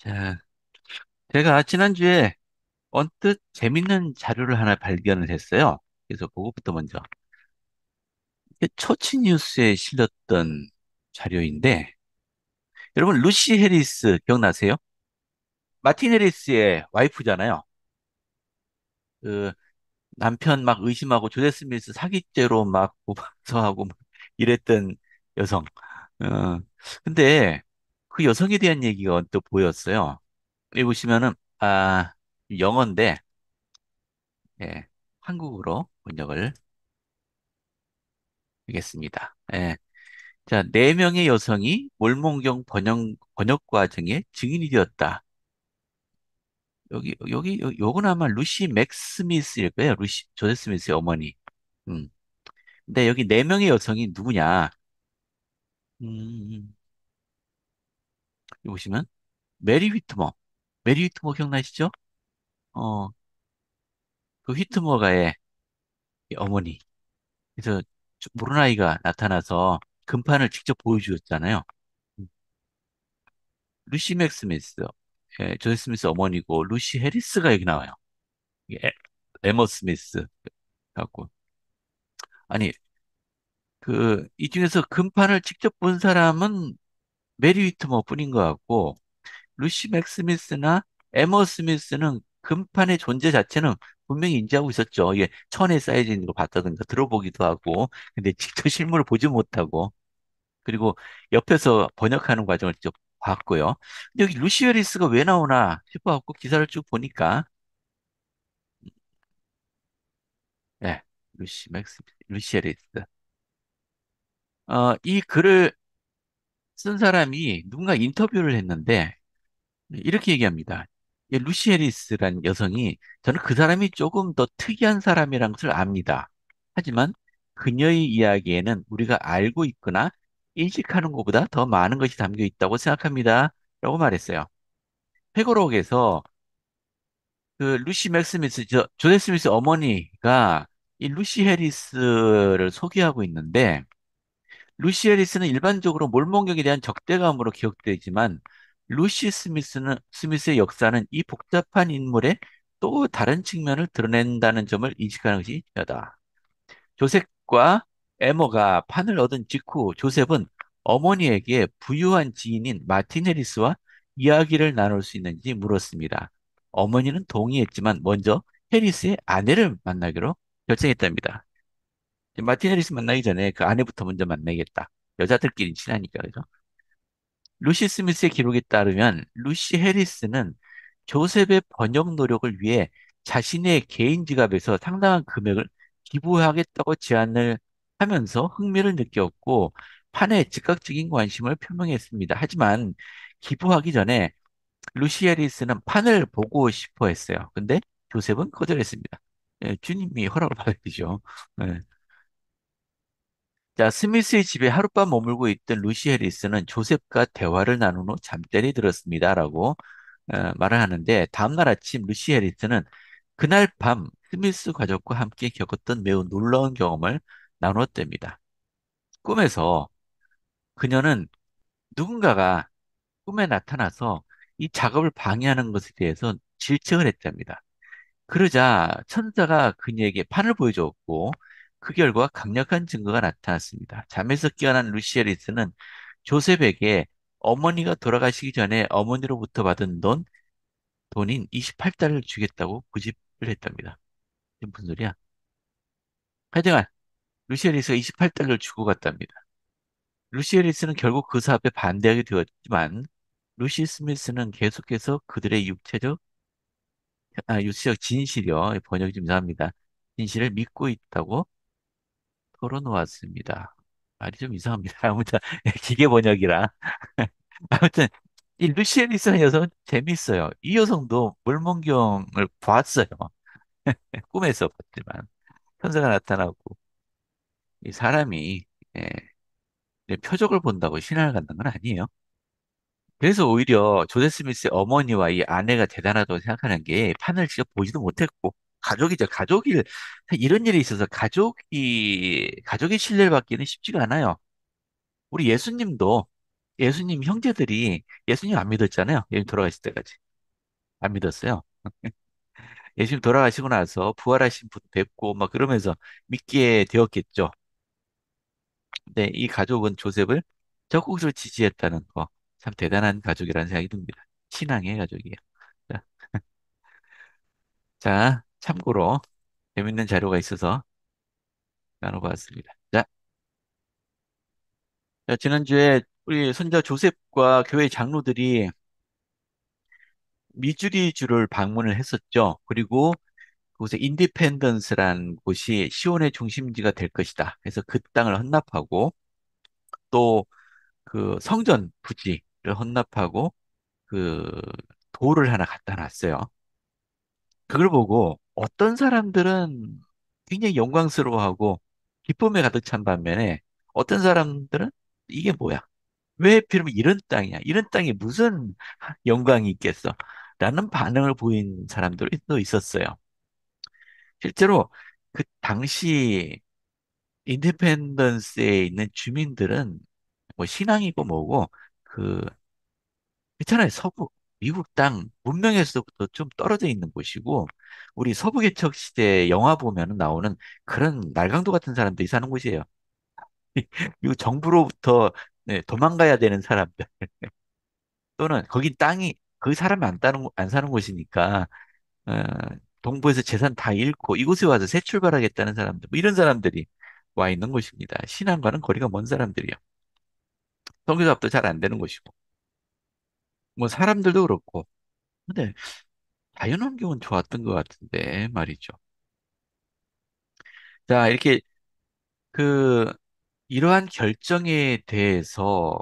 자, 제가 지난주에 언뜻 재밌는 자료를 하나 발견을 했어요. 그래서 그것부터 먼저. 이게 초치 뉴스에 실렸던 자료인데, 여러분, 루시 해리스 기억나세요? 마틴 해리스의 와이프잖아요. 그 남편 막 의심하고 조세 스미스 사기죄로 막 고발서하고 막 이랬던 여성. 어, 근데 그 여성에 대한 얘기가 언뜻 보였어요. 여기 보시면은, 영어인데, 예, 한국어로 번역을 하겠습니다. 예. 자, 네 명의 여성이 몰몬경 번역 과정에 증인이 되었다. 요건 아마 루시 맥스미스일 거예요. 조세 스미스의 어머니. 음. 근데 여기 네 명의 여성이 누구냐? 음, 여기 보시면, 메리 휘트머. 메리 휘트머 기억나시죠? 어, 그 휘트머가의 어머니. 그래서 모르는 아이가 나타나서 금판을 직접 보여주었잖아요. 음. 루시 맥스미스, 조세 스미스 어머니고, 루시 해리스가 여기 나와요. 이게 에머 스미스 갖고 아니 이 중에서 금판을 직접 본 사람은 메리 위트머 뿐인 것 같고 루시 맥 스미스나 에머 스미스는 금판의 존재 자체는 분명히 인지하고 있었죠. 이게 천의 사이즈 있는 거 봤다든가 들어보기도 하고 근데 직접 실물을 보지 못하고 그리고 옆에서 번역하는 과정을 직접 봤고요. 근데 여기 루시 해리스가 왜 나오나 싶어갖고 기사를 쭉 보니까 네, 루시 해리스 이 글을 쓴 사람이 누군가 인터뷰를 했는데 이렇게 얘기합니다. 이 루시 해리스란 여성이 저는 그 사람이 조금 더 특이한 사람이라는 것을 압니다. 하지만 그녀의 이야기에는 우리가 알고 있거나 인식하는 것보다 더 많은 것이 담겨 있다고 생각합니다. 라고 말했어요. 회고록에서 그 루시 맥스미스, 조세 스미스 어머니가 이 루시 해리스를 소개하고 있는데 루시 해리스는 일반적으로 몰몬경에 대한 적대감으로 기억되지만 스미스의 역사는 이 복잡한 인물의 또 다른 측면을 드러낸다는 점을 인식하는 것이 중요하다. 조셉과 에머가 판을 얻은 직후 조셉은 어머니에게 부유한 지인인 마틴 해리스와 이야기를 나눌 수 있는지 물었습니다. 어머니는 동의했지만 먼저 해리스의 아내를 만나기로 결정했답니다. 마틴 해리스 만나기 전에 그 아내부터 먼저 만나겠다. 여자들끼리 친하니까, 그죠? 루시 스미스의 기록에 따르면 루시 해리스는 조셉의 번역 노력을 위해 자신의 개인 지갑에서 상당한 금액을 기부하겠다고 제안을 하면서 흥미를 느꼈고 판에 즉각적인 관심을 표명했습니다. 하지만 기부하기 전에 루시 해리스는 판을 보고 싶어 했어요. 근데 조셉은 거절했습니다. 주님이 허락을 받아야 되죠. 예. 자, 스미스의 집에 하룻밤 머물고 있던 루시 해리스는 조셉과 대화를 나눈 후 잠자리에 들었습니다. 라고 말을 하는데, 다음날 아침 루시 해리스는 그날 밤 스미스 가족과 함께 겪었던 매우 놀라운 경험을 나누었답니다. 꿈에서 그녀는 누군가가 꿈에 나타나서 이 작업을 방해하는 것에 대해서 질책을 했답니다. 그러자 천사가 그녀에게 판을 보여줬고 그 결과 강력한 증거가 나타났습니다. 잠에서 깨어난 루시에리스는 조셉에게 어머니가 돌아가시기 전에 어머니로부터 받은 돈인 28달러를 주겠다고 구집을 했답니다. 이게 무슨 소리야? 하여튼간 루시에리스가 28달러를 주고 갔답니다. 루시에리스는 결국 그 사업에 반대하게 되었지만 루시 스미스는 계속해서 그들의 육체적 진실이요. 번역이 좀 이상합니다. 진실을 믿고 있다고 털어놓았습니다. 말이 좀 이상합니다. 아무튼 기계 번역이라. 아무튼 이 루시 앨리스라는 여성은 재밌어요. 이 여성도 물mon경을 봤어요. 꿈에서 봤지만 천사가 나타나고 이 사람이 예, 내 표적을 본다고 신앙을 갖는 건 아니에요. 그래서 오히려 조세 스미스의 어머니와 이 아내가 대단하다고 생각하는 게 판을 직접 보지도 못했고 가족이죠. 이런 일이 있어서 가족의 신뢰를 받기는 쉽지가 않아요. 우리 예수님도 예수님 형제들이 예수님 안 믿었잖아요. 예수님 돌아가실 때까지. 안 믿었어요. 예수님 돌아가시고 나서 부활하신 분 뵙고 막 그러면서 믿게 되었겠죠. 근데 이 가족은 조셉을 적극적으로 지지했다는 거 참 대단한 가족이라는 생각이 듭니다. 신앙의 가족이에요. 자, 참고로 재밌는 자료가 있어서 나눠봤습니다. 자, 지난주에 우리 선자 조셉과 교회 장로들이 미주리주를 방문을 했었죠. 그리고 그곳에 인디펜던스란 곳이 시온의 중심지가 될 것이다. 그래서 그 땅을 헌납하고 또 그 성전 부지를 헌납하고 그 돌을 하나 갖다 놨어요. 그걸 보고 어떤 사람들은 굉장히 영광스러워하고 기쁨에 가득 찬 반면에 어떤 사람들은 이게 뭐야? 왜 하필이면 이런 땅이야? 이런 땅에 무슨 영광이 있겠어? 라는 반응을 보인 사람들도 있었어요. 실제로 그 당시 인디펜던스에 있는 주민들은 뭐 신앙이고 뭐고 그 있잖아요. 서부 미국 땅 문명에서부터 좀 떨어져 있는 곳이고 우리 서부 개척 시대 영화 보면 나오는 그런 날강도 같은 사람들이 사는 곳이에요. 미국 정부로부터 네, 도망가야 되는 사람들 또는 거긴 땅이 그 사람이 안 사는 곳이니까 어, 동부에서 재산 다 잃고 이곳에 와서 새 출발하겠다는 사람들 뭐 이런 사람들이 와 있는 곳입니다. 신앙과는 거리가 먼 사람들이요. 성교사업도 잘 안 되는 곳이고 뭐 사람들도 그렇고 근데 자연환경은 좋았던 것 같은데 말이죠. 자, 이렇게 그 이러한 결정에 대해서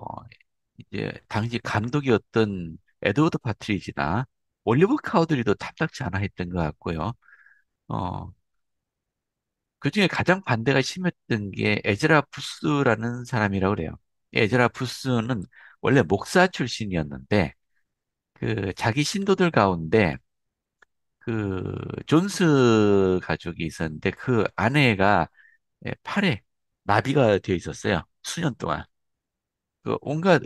이제 당시 감독이었던 에드워드 파트리지나 올리브 카우드리도 탐탁치 않아 했던 것 같고요. 어, 그중에 가장 반대가 심했던 게 에즈라 부스라는 사람이라고 그래요. 에즈라 부스는 원래 목사 출신이었는데 그 자기 신도들 가운데 그 존스 가족이 있었는데 그 아내가 팔에 마비가 되어 있었어요. 수년 동안. 그 온갖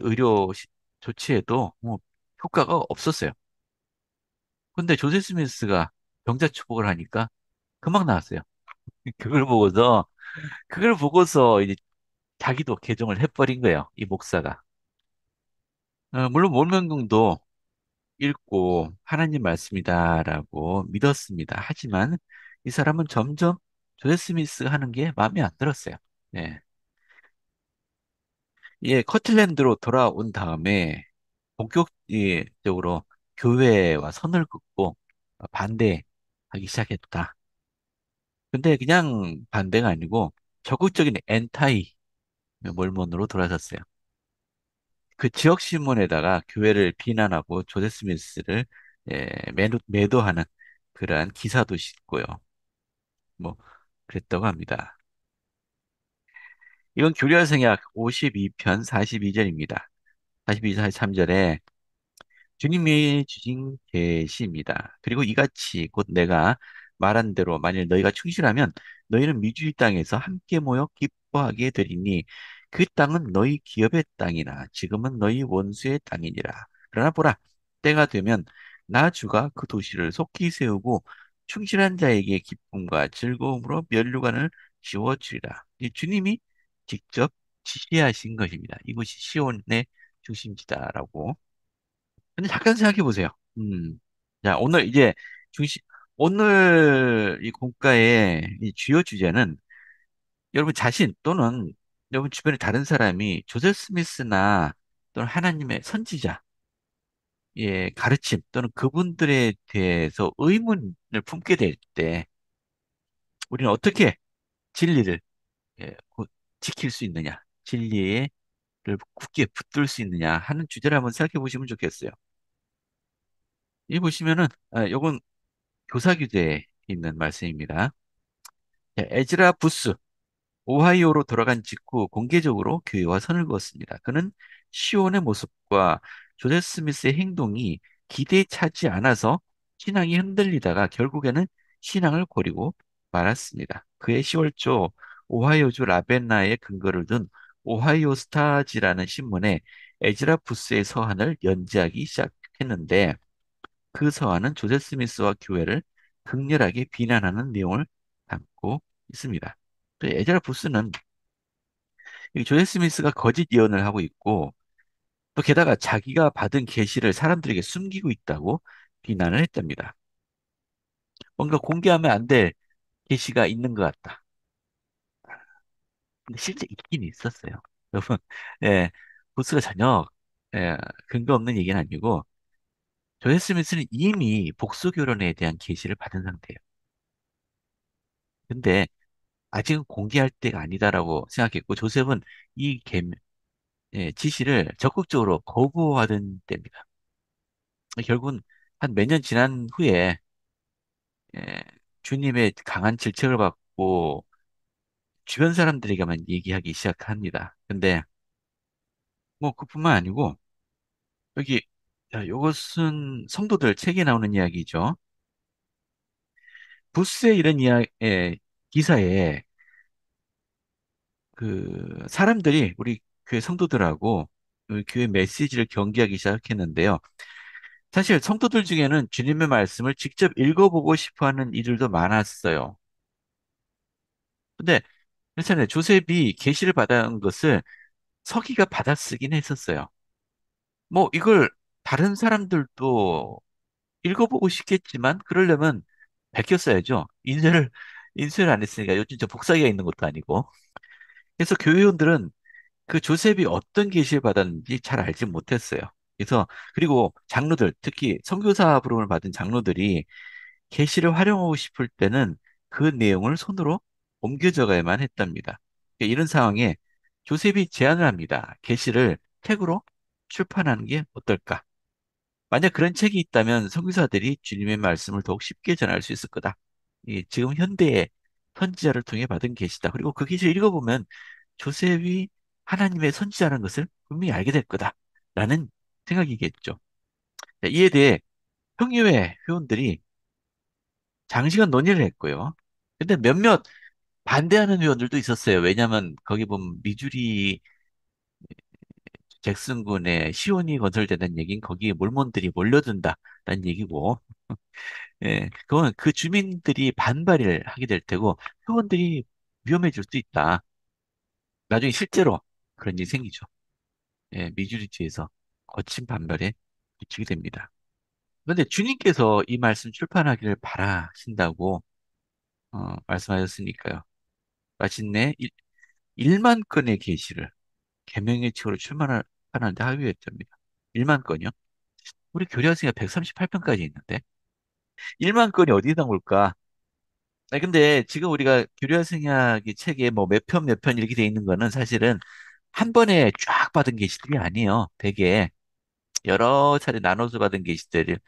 조치에도 뭐 효과가 없었어요. 근데 조세 스미스가 병자초복을 하니까 금방 나왔어요. 그걸 보고서 이제 자기도 개종을 해버린 거예요. 이 목사가. 물론 몰명경도 읽고 하나님 말씀이다라고 믿었습니다. 하지만 이 사람은 점점 조세 스미스가 하는 게 마음에 안 들었어요. 네. 예, 커틀랜드로 돌아온 다음에 본격적으로 교회와 선을 긋고 반대하기 시작했다. 근데 그냥 반대가 아니고 적극적인 엔타이 몰몬으로 돌아섰어요. 그 지역 신문에다가 교회를 비난하고 조세 스미스를 매도하는 그러한 기사도 싣고요. 뭐 그랬다고 합니다. 이건 교리활성약 52편 42절입니다. 42절 43절에 주님이 주신 계시입니다. 그리고 이같이 곧 내가 말한 대로 만일 너희가 충실하면 너희는 미주의 땅에서 함께 모여 기뻐하게 되리니 그 땅은 너희 기업의 땅이나 지금은 너희 원수의 땅이니라. 그러나 보라, 때가 되면 나 주가 그 도시를 속히 세우고 충실한 자에게 기쁨과 즐거움으로 면류관을 씌워주리라. 이 주님이 직접 지시하신 것입니다. 이곳이 시온의 중심지다라고. 근데 잠깐 생각해 보세요. 음. 자, 오늘 이 공과의 이 주요 주제는 여러분 자신 또는 여러분 주변의 다른 사람이 조셉 스미스나 또는 하나님의 선지자의 가르침 또는 그분들에 대해서 의문을 품게 될 때 우리는 어떻게 진리를 곧 지킬 수 있느냐, 진리를 굳게 붙들 수 있느냐 하는 주제를 한번 생각해 보시면 좋겠어요. 이 보시면은 요건 교사 규제에 있는 말씀입니다. 자, 에즈라 부스, 오하이오로 돌아간 직후 공개적으로 교회와 선을 그었습니다. 그는 시온의 모습과 조셉 스미스의 행동이 기대에 차지 않아서 신앙이 흔들리다가 결국에는 신앙을 버리고 말았습니다. 그의 10월 초 오하이오주 라벤나에 근거를 둔 오하이오 스타지라는 신문에 에즈라 부스의 서한을 연재하기 시작했는데 그 서한은 조세 스미스와 교회를 극렬하게 비난하는 내용을 담고 있습니다. 또 에즈라 부스는 이 조세 스미스가 거짓 예언을 하고 있고 또 게다가 자기가 받은 계시를 사람들에게 숨기고 있다고 비난을 했답니다. 뭔가 공개하면 안 될 계시가 있는 것 같다. 근데 실제 있긴 있었어요. 여러분, 예, 부스가 전혀 예, 근거 없는 얘기는 아니고 조세 스미스는 이미 복수 결혼에 대한 계시를 받은 상태예요. 근데 아직은 공개할 때가 아니다라고 생각했고 조셉은 이 지시를 적극적으로 거부하던 때입니다. 결국은 한 몇 년 지난 후에 예, 주님의 강한 질책을 받고 주변 사람들에게만 얘기하기 시작합니다. 근데 뭐 그뿐만 아니고 여기 자, 이것은 성도들 책에 나오는 이야기죠. 부스의 이런 기사에 그 사람들이 우리 교회 성도들하고 그 교회 메시지를 경계하기 시작했는데요. 사실 성도들 중에는 주님의 말씀을 직접 읽어보고 싶어 하는 이들도 많았어요. 근데 괜찮아요. 조셉이 계시를 받은 것을 서기가 받아쓰긴 했었어요. 뭐 이걸 다른 사람들도 읽어보고 싶겠지만 그러려면 베꼈어야죠. 인쇄를 안 했으니까 요즘 저 복사기가 있는 것도 아니고. 그래서 교회원들은 그 조셉이 어떤 계시를 받았는지 잘 알지 못했어요. 그래서 그리고 장로들, 특히 선교사 부름을 받은 장로들이 계시를 활용하고 싶을 때는 그 내용을 손으로 옮겨 적어야만 했답니다. 그러니까 이런 상황에 조셉이 제안을 합니다. 계시를 책으로 출판하는 게 어떨까? 만약 그런 책이 있다면 선교사들이 주님의 말씀을 더욱 쉽게 전할 수 있을 거다. 지금 현대의 선지자를 통해 받은 계시다. 그리고 그 계시를 읽어보면 조셉이 하나님의 선지자라는 것을 분명히 알게 될 거다라는 생각이겠죠. 자, 이에 대해 평의회 회원들이 장시간 논의를 했고요. 근데 몇몇 반대하는 회원들도 있었어요. 왜냐하면 거기 보면 미주리 잭슨 군의 시온이 건설되는 얘기는 거기에 몰몬들이 몰려든다라는 얘기고, 예, 그건 그 주민들이 반발을 하게 될 테고 회원들이 위험해질 수 있다. 나중에 실제로 그런 일이 생기죠. 예, 미주리주에서 거친 반발에 부치게 됩니다. 그런데 주님께서 이 말씀 출판하기를 바라신다고 말씀하셨으니까요. 마침내 1만 건의 계시를 계명의 책으로 출판하는데 합의했답니다. 1만 건이요? 우리 교리학생이 138편까지 있는데 1만 건이 어디다 올까? 아니, 근데 지금 우리가 교리학생학의 책에 뭐 몇 편 이렇게 돼 있는 거는 사실은 한 번에 쫙 받은 계시들이 아니에요. 되게 여러 차례 나눠서 받은 계시들을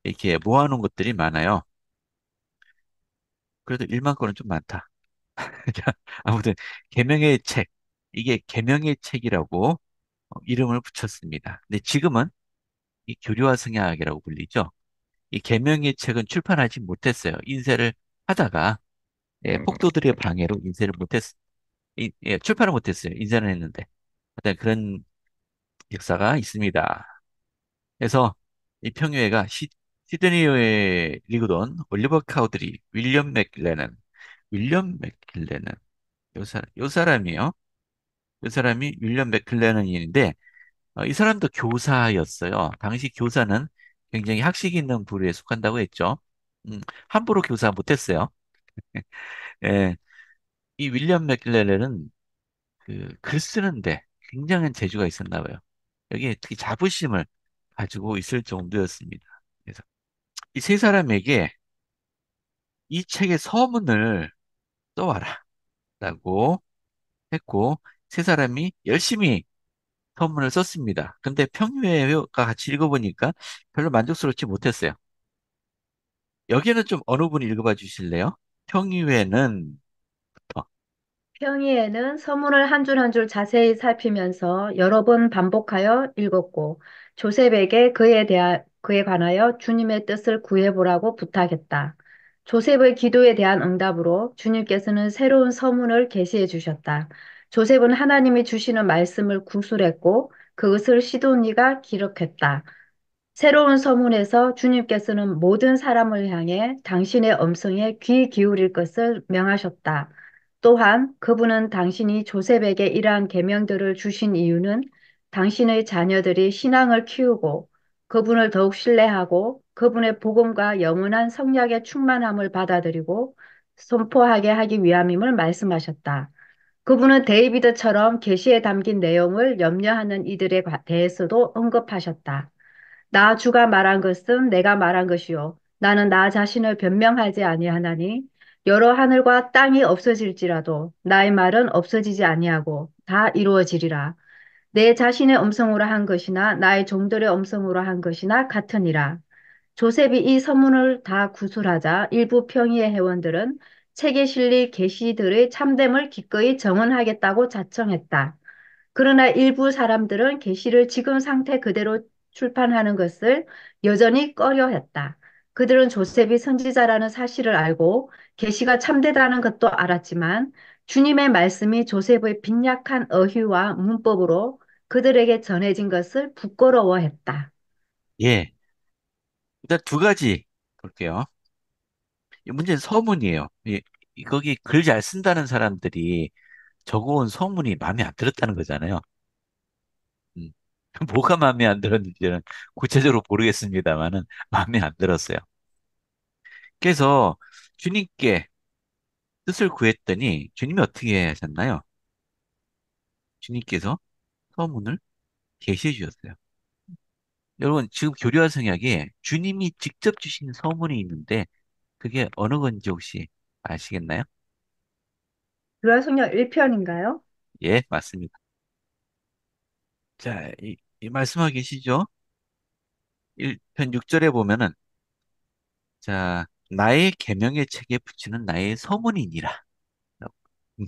이렇게 모아놓은 것들이 많아요. 그래도 1만 건은 좀 많다. 자, 아무튼 계명의 책, 이게 계명의 책이라고 이름을 붙였습니다. 근데 지금은 이 교류와 성향학이라고 불리죠. 이 계명의 책은 출판하지 못했어요. 인쇄를 하다가 폭도들의 방해로 인쇄를 출판을 못했어요. 인쇄는 했는데. 하여튼 그런 역사가 있습니다. 그래서 이 평유회가 시드니에 리그돈, 올리버 카우드리, 윌리엄 맥킬레는 요 사람이요. 요 사람이 윌리엄 맥킬레넌인데 이 사람도 교사였어요. 당시 교사는 굉장히 학식 있는 부류에 속한다고 했죠. 함부로 교사 못했어요. 예, 이 윌리엄 맥킬레넌은 그 글 쓰는데 굉장한 재주가 있었나 봐요. 여기에 특히 자부심을 가지고 있을 정도였습니다. 그래서 이 세 사람에게 이 책의 서문을 써와라 라고 했고 세 사람이 열심히 서문을 썼습니다. 근데 평유회가 같이 읽어보니까 별로 만족스럽지 못했어요. 여기는 좀 어느 분이 읽어봐 주실래요? 평유회는 평이에는 서문을 한 줄 한 줄 자세히 살피면서 여러 번 반복하여 읽었고 조셉에게 그에 관하여 주님의 뜻을 구해보라고 부탁했다. 조셉의 기도에 대한 응답으로 주님께서는 새로운 서문을 계시해 주셨다. 조셉은 하나님이 주시는 말씀을 구술했고 그것을 시도니가 기록했다. 새로운 서문에서 주님께서는 모든 사람을 향해 당신의 음성에 귀 기울일 것을 명하셨다. 또한 그분은 당신이 조셉에게 이러한 계명들을 주신 이유는 당신의 자녀들이 신앙을 키우고 그분을 더욱 신뢰하고 그분의 복음과 영원한 성약의 충만함을 받아들이고 선포하게 하기 위함임을 말씀하셨다. 그분은 데이비드처럼 계시에 담긴 내용을 염려하는 이들에 대해서도 언급하셨다. 나 주가 말한 것은 내가 말한 것이요. 나는 나 자신을 변명하지 아니하나니 여러 하늘과 땅이 없어질지라도 나의 말은 없어지지 아니하고 다 이루어지리라. 내 자신의 음성으로 한 것이나 나의 종들의 음성으로 한 것이나 같으니라. 조셉이 이 서문을 다 구술하자 일부 평의의 회원들은 책에 실릴 계시들의 참됨을 기꺼이 정언하겠다고 자청했다. 그러나 일부 사람들은 계시를 지금 상태 그대로 출판하는 것을 여전히 꺼려했다. 그들은 조셉이 선지자라는 사실을 알고 계시가 참되다는 것도 알았지만 주님의 말씀이 조셉의 빈약한 어휘와 문법으로 그들에게 전해진 것을 부끄러워했다. 예. 일단 두 가지 볼게요. 이 문제는 서문이에요. 거기 글 잘 쓴다는 사람들이 적어온 서문이 마음에 안 들었다는 거잖아요. 음. 뭐가 마음에 안 들었는지는 구체적으로 모르겠습니다만은 마음에 안 들었어요. 그래서 주님께 뜻을 구했더니 주님이 어떻게 하셨나요? 주님께서 서문을 계시해 주셨어요. 여러분, 지금 교류와 성약에 주님이 직접 주신 서문이 있는데 그게 어느 건지 혹시 아시겠나요? 유아성경 1편인가요? 예, 맞습니다. 자, 이 말씀하고 계시죠? 1편 6절에 보면은 자, 나의 계명의 책에 붙이는 나의 서문이니라. 음.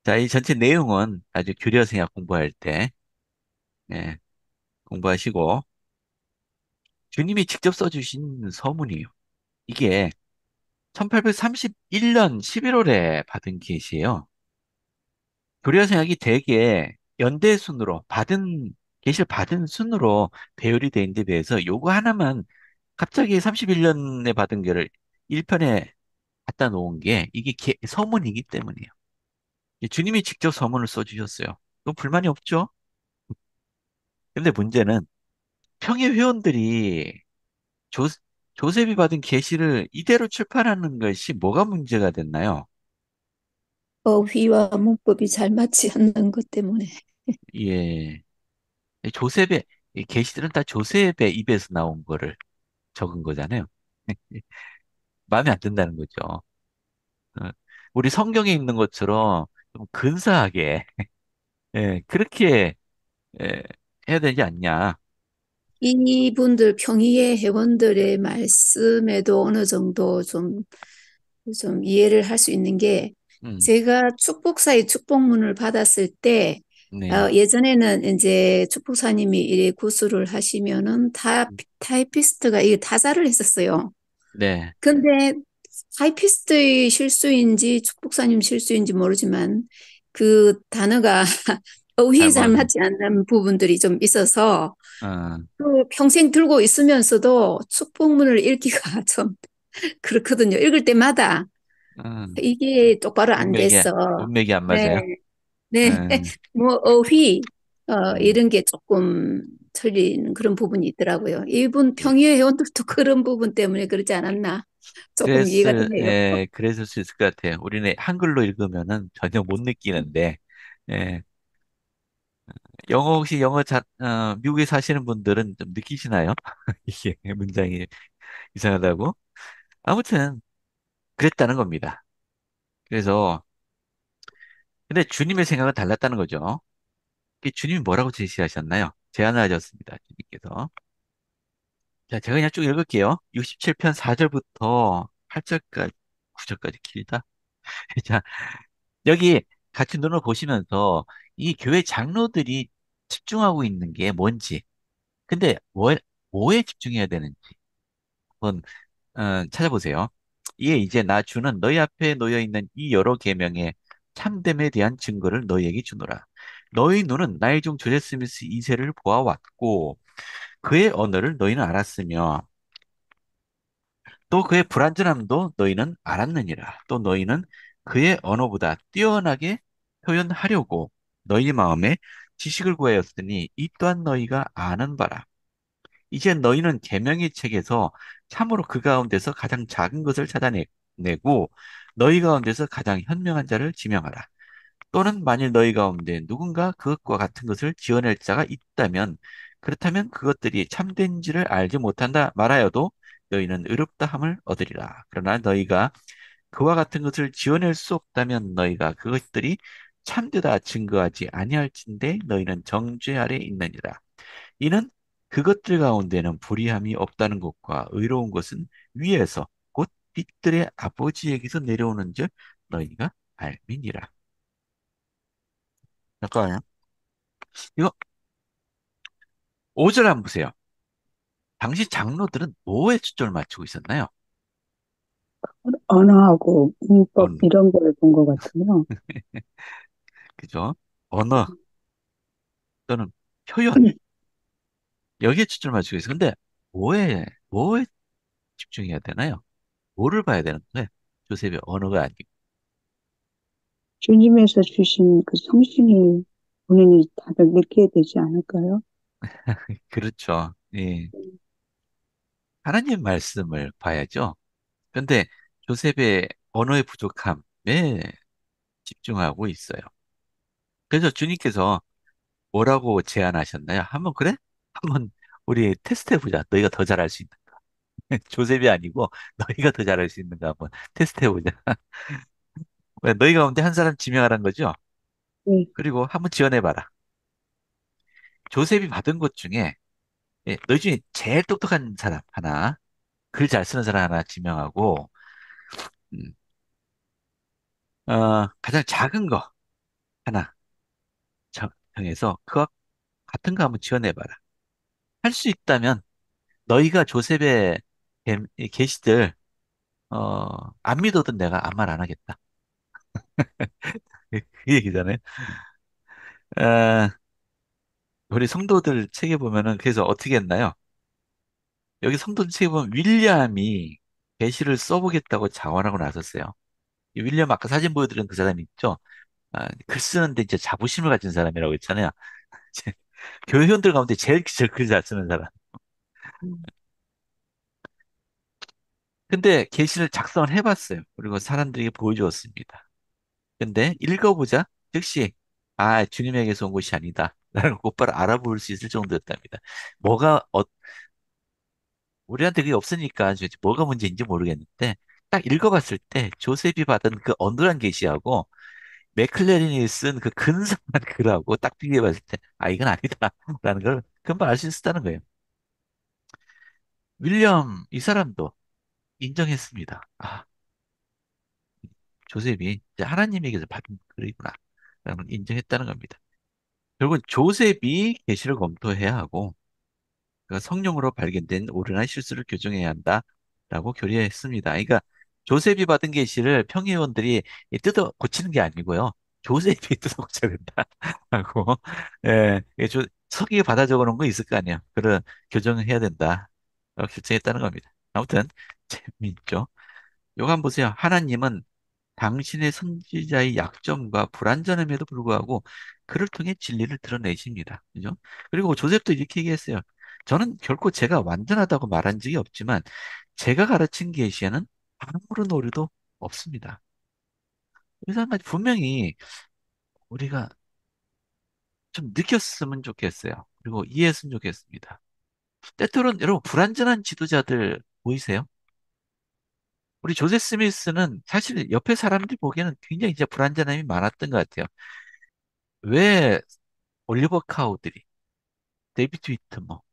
자, 이 전체 내용은 아주 교류와 성약 공부할 때 예, 공부하시고 주님이 직접 써주신 서문이에요. 이게 1831년 11월에 받은 계시예요. 교리와 성약이 대개 연대 순으로 계시를 받은 순으로 배열이 돼 있는 데 비해서 요거 하나만 갑자기 31년에 받은 거를 1편에 갖다 놓은 게 이게 서문이기 때문이에요. 주님이 직접 서문을 써주셨어요. 또 불만이 없죠? 근데 문제는 평의 회원들이 조, 조셉이 받은 계시를 이대로 출판하는 것이 뭐가 문제가 됐나요? 어휘와 문법이 잘 맞지 않는 것 때문에. 예. 조셉의, 이 계시들은 다 조셉의 입에서 나온 거를 적은 거잖아요. 마음에 안 든다는 거죠. 어, 우리 성경에 있는 것처럼 좀 근사하게, 예, 그렇게, 예, 해야 되지 않냐. 이분들 평의회 회원들의 말씀에도 어느 정도 좀 이해를 할 수 있는 게 음, 제가 축복사의 축복문을 받았을 때 네, 예전에는 이제 축복사님이 이래 구술을 하시면은 타이피스트가 이게 타자를 했었어요. 네, 근데 타이피스트의 실수인지 축복사님 실수인지 모르지만 그 단어가 어휘에 잘 잘못, 맞지 않는 부분들이 좀 있어서 어, 또 평생 들고 있으면서도 축복문을 읽기가 좀 그렇거든요. 읽을 때마다 음, 이게 똑바로 안 문맥이, 됐어. 문맥이 안 네, 맞아요. 네. 음, 뭐 어휘 음, 이런 게 조금 틀린 그런 부분이 있더라고요. 이분 예. 평의회 회원들도 그런 부분 때문에 그러지 않았나 조금 이해가 되네요. 그랬을 수 있을 것 같아요. 우리는 한글로 읽으면은 전혀 못 느끼는데, 예, 혹시 미국에 사시는 분들은 좀 느끼시나요? 이게 문장이 이상하다고? 아무튼, 그랬다는 겁니다. 그래서, 근데 주님의 생각은 달랐다는 거죠. 주님이 뭐라고 제시하셨나요? 제안을 하셨습니다. 주님께서. 자, 제가 그냥 쭉 읽을게요. 67편 4절부터 8절까지, 9절까지 길다. 자, 여기 같이 눈을 보시면서 이 교회 장로들이 집중하고 있는 게 뭔지, 근데 뭐에 집중해야 되는지 한번 찾아보세요. 이에 이제 나 주는 너희 앞에 놓여 있는 이 여러 계명에 참됨에 대한 증거를 너희에게 주노라. 너희 눈은 나의 종 조셉 스미스 2세를 보아왔고 그의 언어를 너희는 알았으며 또 그의 불완전함도 너희는 알았느니라. 또 너희는 그의 언어보다 뛰어나게 표현하려고 너희 마음에 지식을 구하였으니 이 또한 너희가 아는 바라. 이제 너희는 계명의 책에서 참으로 그 가운데서 가장 작은 것을 찾아내고 너희 가운데서 가장 현명한 자를 지명하라. 또는 만일 너희 가운데 누군가 그것과 같은 것을 지어낼 자가 있다면 그렇다면 그것들이 참된지를 알지 못한다 말하여도 너희는 의롭다함을 얻으리라. 그러나 너희가 그와 같은 것을 지어낼 수 없다면 너희가 그것들이 참되다 증거하지 아니할진대 너희는 정죄 아래 있느니라. 이는 그것들 가운데는 불의함이 없다는 것과 의로운 것은 위에서 곧 빛들의 아버지에게서 내려오는 줄 너희가 알미니라. 잠깐만요. 이거 5절 한번 보세요. 당시 장로들은 뭐에 초점을 맞추고 있었나요? 언어하고 문법 언, 이런 걸 본 것 같아요. 그죠? 언어 또는 표현 여기에 초점을 맞추고 있어요. 근데 뭐에 집중해야 되나요? 뭐를 봐야 되는데 조셉의 언어가 아니고 주님에서 주신 그 성신을 본인이 다들 느껴야 되지 않을까요? 그렇죠. 예. 하나님 말씀을 봐야죠. 근데 조셉의 언어의 부족함에 집중하고 있어요. 그래서 주님께서 뭐라고 제안하셨나요? 한번 그래? 한번 우리 테스트 해보자. 너희가 더 잘할 수 있는가? 조셉이 아니고 너희가 더 잘할 수 있는가 한번 테스트 해보자. 왜, 너희 가운데 한 사람 지명하라는 거죠? 네, 그리고 한번 지원해봐라. 조셉이 받은 것 중에 너희 중에 제일 똑똑한 사람 하나, 글 잘 쓰는 사람 하나 지명하고 음, 가장 작은 거 하나 정해서 그와 같은 거 한번 지원해봐라. 할 수 있다면 너희가 조셉의 이 계시들 어, 안 믿어도 내가 아무 말 안 하겠다. 그 얘기잖아요. 어, 우리 성도들 책에 보면은 그래서 어떻게 했나요? 여기 성도들 책에 보면 윌리엄이 계시를 써보겠다고 자원하고 나섰어요. 이 윌리엄 아까 사진 보여드린 그 사람이 있죠? 글 쓰는데 이제 자부심을 가진 사람이라고 했잖아요. 교회 회원들 가운데 제일 글 잘 쓰는 사람. 근데 계시를 작성을 해봤어요. 그리고 사람들에게 보여주었습니다. 근데 읽어보자. 즉시 주님에게서 온 것이 아니다. 라는 걸 곧바로 알아볼 수 있을 정도였답니다. 뭐가 우리한테 그게 없으니까 도대체 뭐가 문제인지 모르겠는데 딱 읽어봤을 때 조셉이 받은 그 어눌한 계시하고 맥클레린이 쓴 그 근사한 글하고 딱 비교해봤을 때 이건 아니다. 라는 걸 금방 알 수 있었다는 거예요. 윌리엄 이 사람도 인정했습니다. 조셉이 이제 하나님에게서 받은 글이구나. 라는 걸 인정했다는 겁니다. 결국은 조셉이 계시를 검토해야 하고 그 성령으로 발견된 오른한 실수를 교정해야 한다라고 교리했습니다. 그러니까 조셉이 받은 계시를 평의원들이 뜯어 고치는 게 아니고요. 조셉이 뜯어 고쳐야 된다라고 서기에 받아 적어놓은 거 있을 거 아니에요. 그런 교정해야 된다. 라고 결정했다는 겁니다. 아무튼 재미있죠. 요거 한번 보세요. 하나님은 당신의 선지자의 약점과 불완전함에도 불구하고 그를 통해 진리를 드러내십니다. 그죠? 그리고 조셉도 이렇게 얘기했어요. 저는 결코 제가 완전하다고 말한 적이 없지만 제가 가르친 계시에는 아무런 오류도 없습니다. 그래서 한 가지 분명히 우리가 좀 느꼈으면 좋겠어요. 그리고 이해했으면 좋겠습니다. 때때로는 여러분 불완전한 지도자들 보이세요? 우리 조세 스미스는 사실 옆에 사람들이 보기에는 굉장히 진짜 불완전함이 많았던 것 같아요. 왜 올리버 카우들이, 데이비드 휘트머,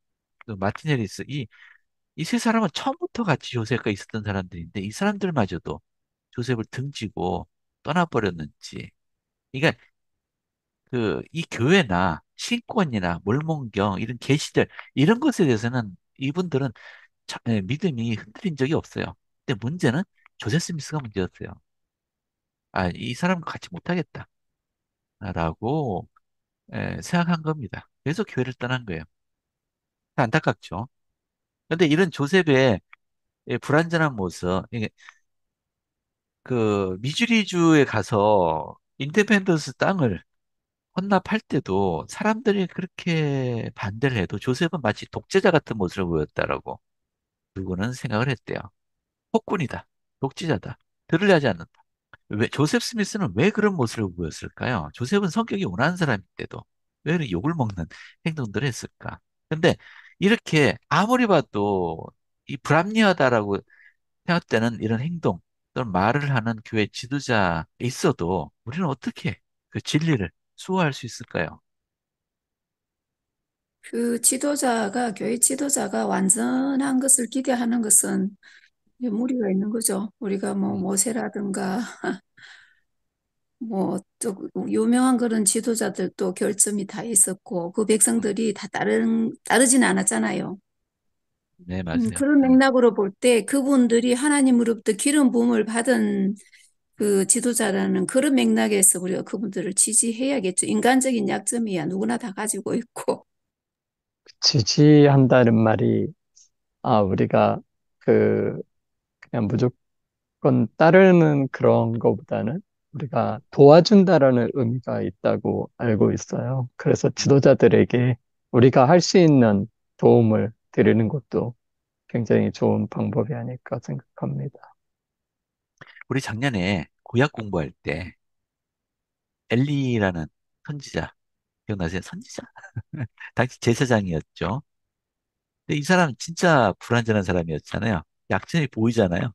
또 마틴 해리스, 이 세 사람은 처음부터 같이 조셉과 있었던 사람들인데 이 사람들마저도 조셉을 등지고 떠나버렸는지. 그러니까 이 교회나 신권이나 몰몬경 이런 계시들 이런 것에 대해서는 이분들은 믿음이 흔들린 적이 없어요. 근데 문제는 조셉 스미스가 문제였어요. 이 사람과 같이 못하겠다. 라고 생각한 겁니다. 그래서 교회를 떠난 거예요. 안타깝죠. 근데 이런 조셉의 불완전한 모습, 이게 그 미주리주에 가서 인디펜던스 땅을 헌납할 때도 사람들이 그렇게 반대를 해도 조셉은 마치 독재자 같은 모습을 보였다라고 누구는 생각을 했대요. 폭군이다. 독재자다. 들으려 하지 않는다. 왜 조셉 스미스는 왜 그런 모습을 보였을까요? 조셉은 성격이 온화한 사람인데도 왜 이렇게 욕을 먹는 행동들을 했을까? 근데 이렇게 아무리 봐도 이 불합리하다라고 생각되는 이런 행동 또는 말을 하는 교회 지도자에 있어도 우리는 어떻게 그 진리를 수호할 수 있을까요? 그 지도자가, 교회 지도자가 완전한 것을 기대하는 것은 무리가 있는 거죠. 우리가 뭐 음, 모세라든가 뭐 또 유명한 그런 지도자들도 결점이 다 있었고 그 음, 백성들이 다 따르진 않았잖아요. 네, 맞아요. 그런 맥락으로 볼 때 그분들이 하나님으로부터 기름 부음을 받은 그 지도자라는 그런 맥락에서 우리가 그분들을 지지해야겠죠. 인간적인 약점이야 누구나 다 가지고 있고. 지지한다는 말이, 우리가 그, 그냥 무조건 따르는 그런 거보다는 우리가 도와준다라는 의미가 있다고 알고 있어요. 그래서 음, 지도자들에게 우리가 할 수 있는 도움을 드리는 것도 굉장히 좋은 방법이 아닐까 생각합니다. 우리 작년에 구약 공부할 때 엘리라는 선지자 기억나세요? 선지자? 당시 제사장이었죠. 근데 이 사람 진짜 불완전한 사람이었잖아요. 약점이 보이잖아요.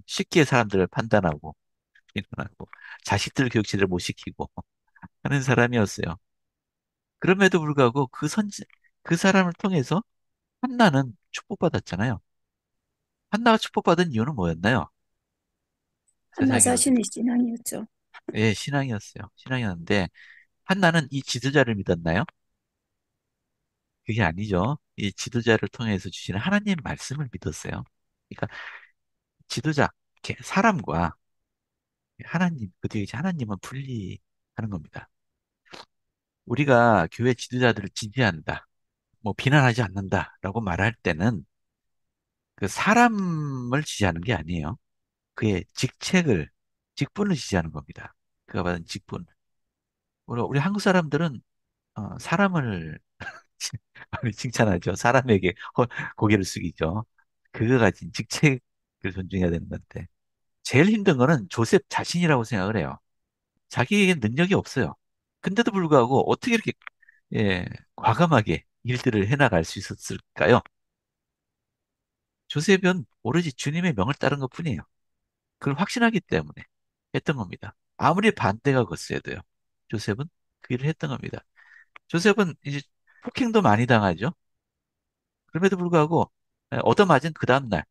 쉽게 사람들을 판단하고 비난하고 자식들 교육 제대로 못 시키고 하는 사람이었어요. 그럼에도 불구하고 그 사람을 통해서 한나는 축복받았잖아요. 한나가 축복받은 이유는 뭐였나요? 한나 세상에 보세요. 자신의 신앙이었죠. 예, 신앙이었어요. 신앙이었는데 한나는 이 지도자를 믿었나요? 그게 아니죠. 이 지도자를 통해서 주시는 하나님 말씀을 믿었어요. 그러니까 지도자, 이렇게 사람과 하나님, 그 뒤에 이제 하나님은 분리하는 겁니다. 우리가 교회 지도자들을 지지한다, 뭐 비난하지 않는다라고 말할 때는 그 사람을 지지하는 게 아니에요. 그의 직분을 지지하는 겁니다. 그가 받은 직분. 우리 한국 사람들은 사람을 많이 칭찬하죠. 사람에게 고개를 숙이죠. 그가 가진 직책을 존중해야 되는 건데. 제일 힘든 거는 조셉 자신이라고 생각을 해요. 자기에게 능력이 없어요. 근데도 불구하고 어떻게 이렇게 예, 과감하게 일들을 해나갈 수 있었을까요? 조셉은 오로지 주님의 명을 따른 것뿐이에요. 그걸 확신하기 때문에 했던 겁니다. 아무리 반대가 거세도요. 조셉은 그 일을 했던 겁니다. 조셉은 이제 폭행도 많이 당하죠. 그럼에도 불구하고 얻어맞은 그 다음날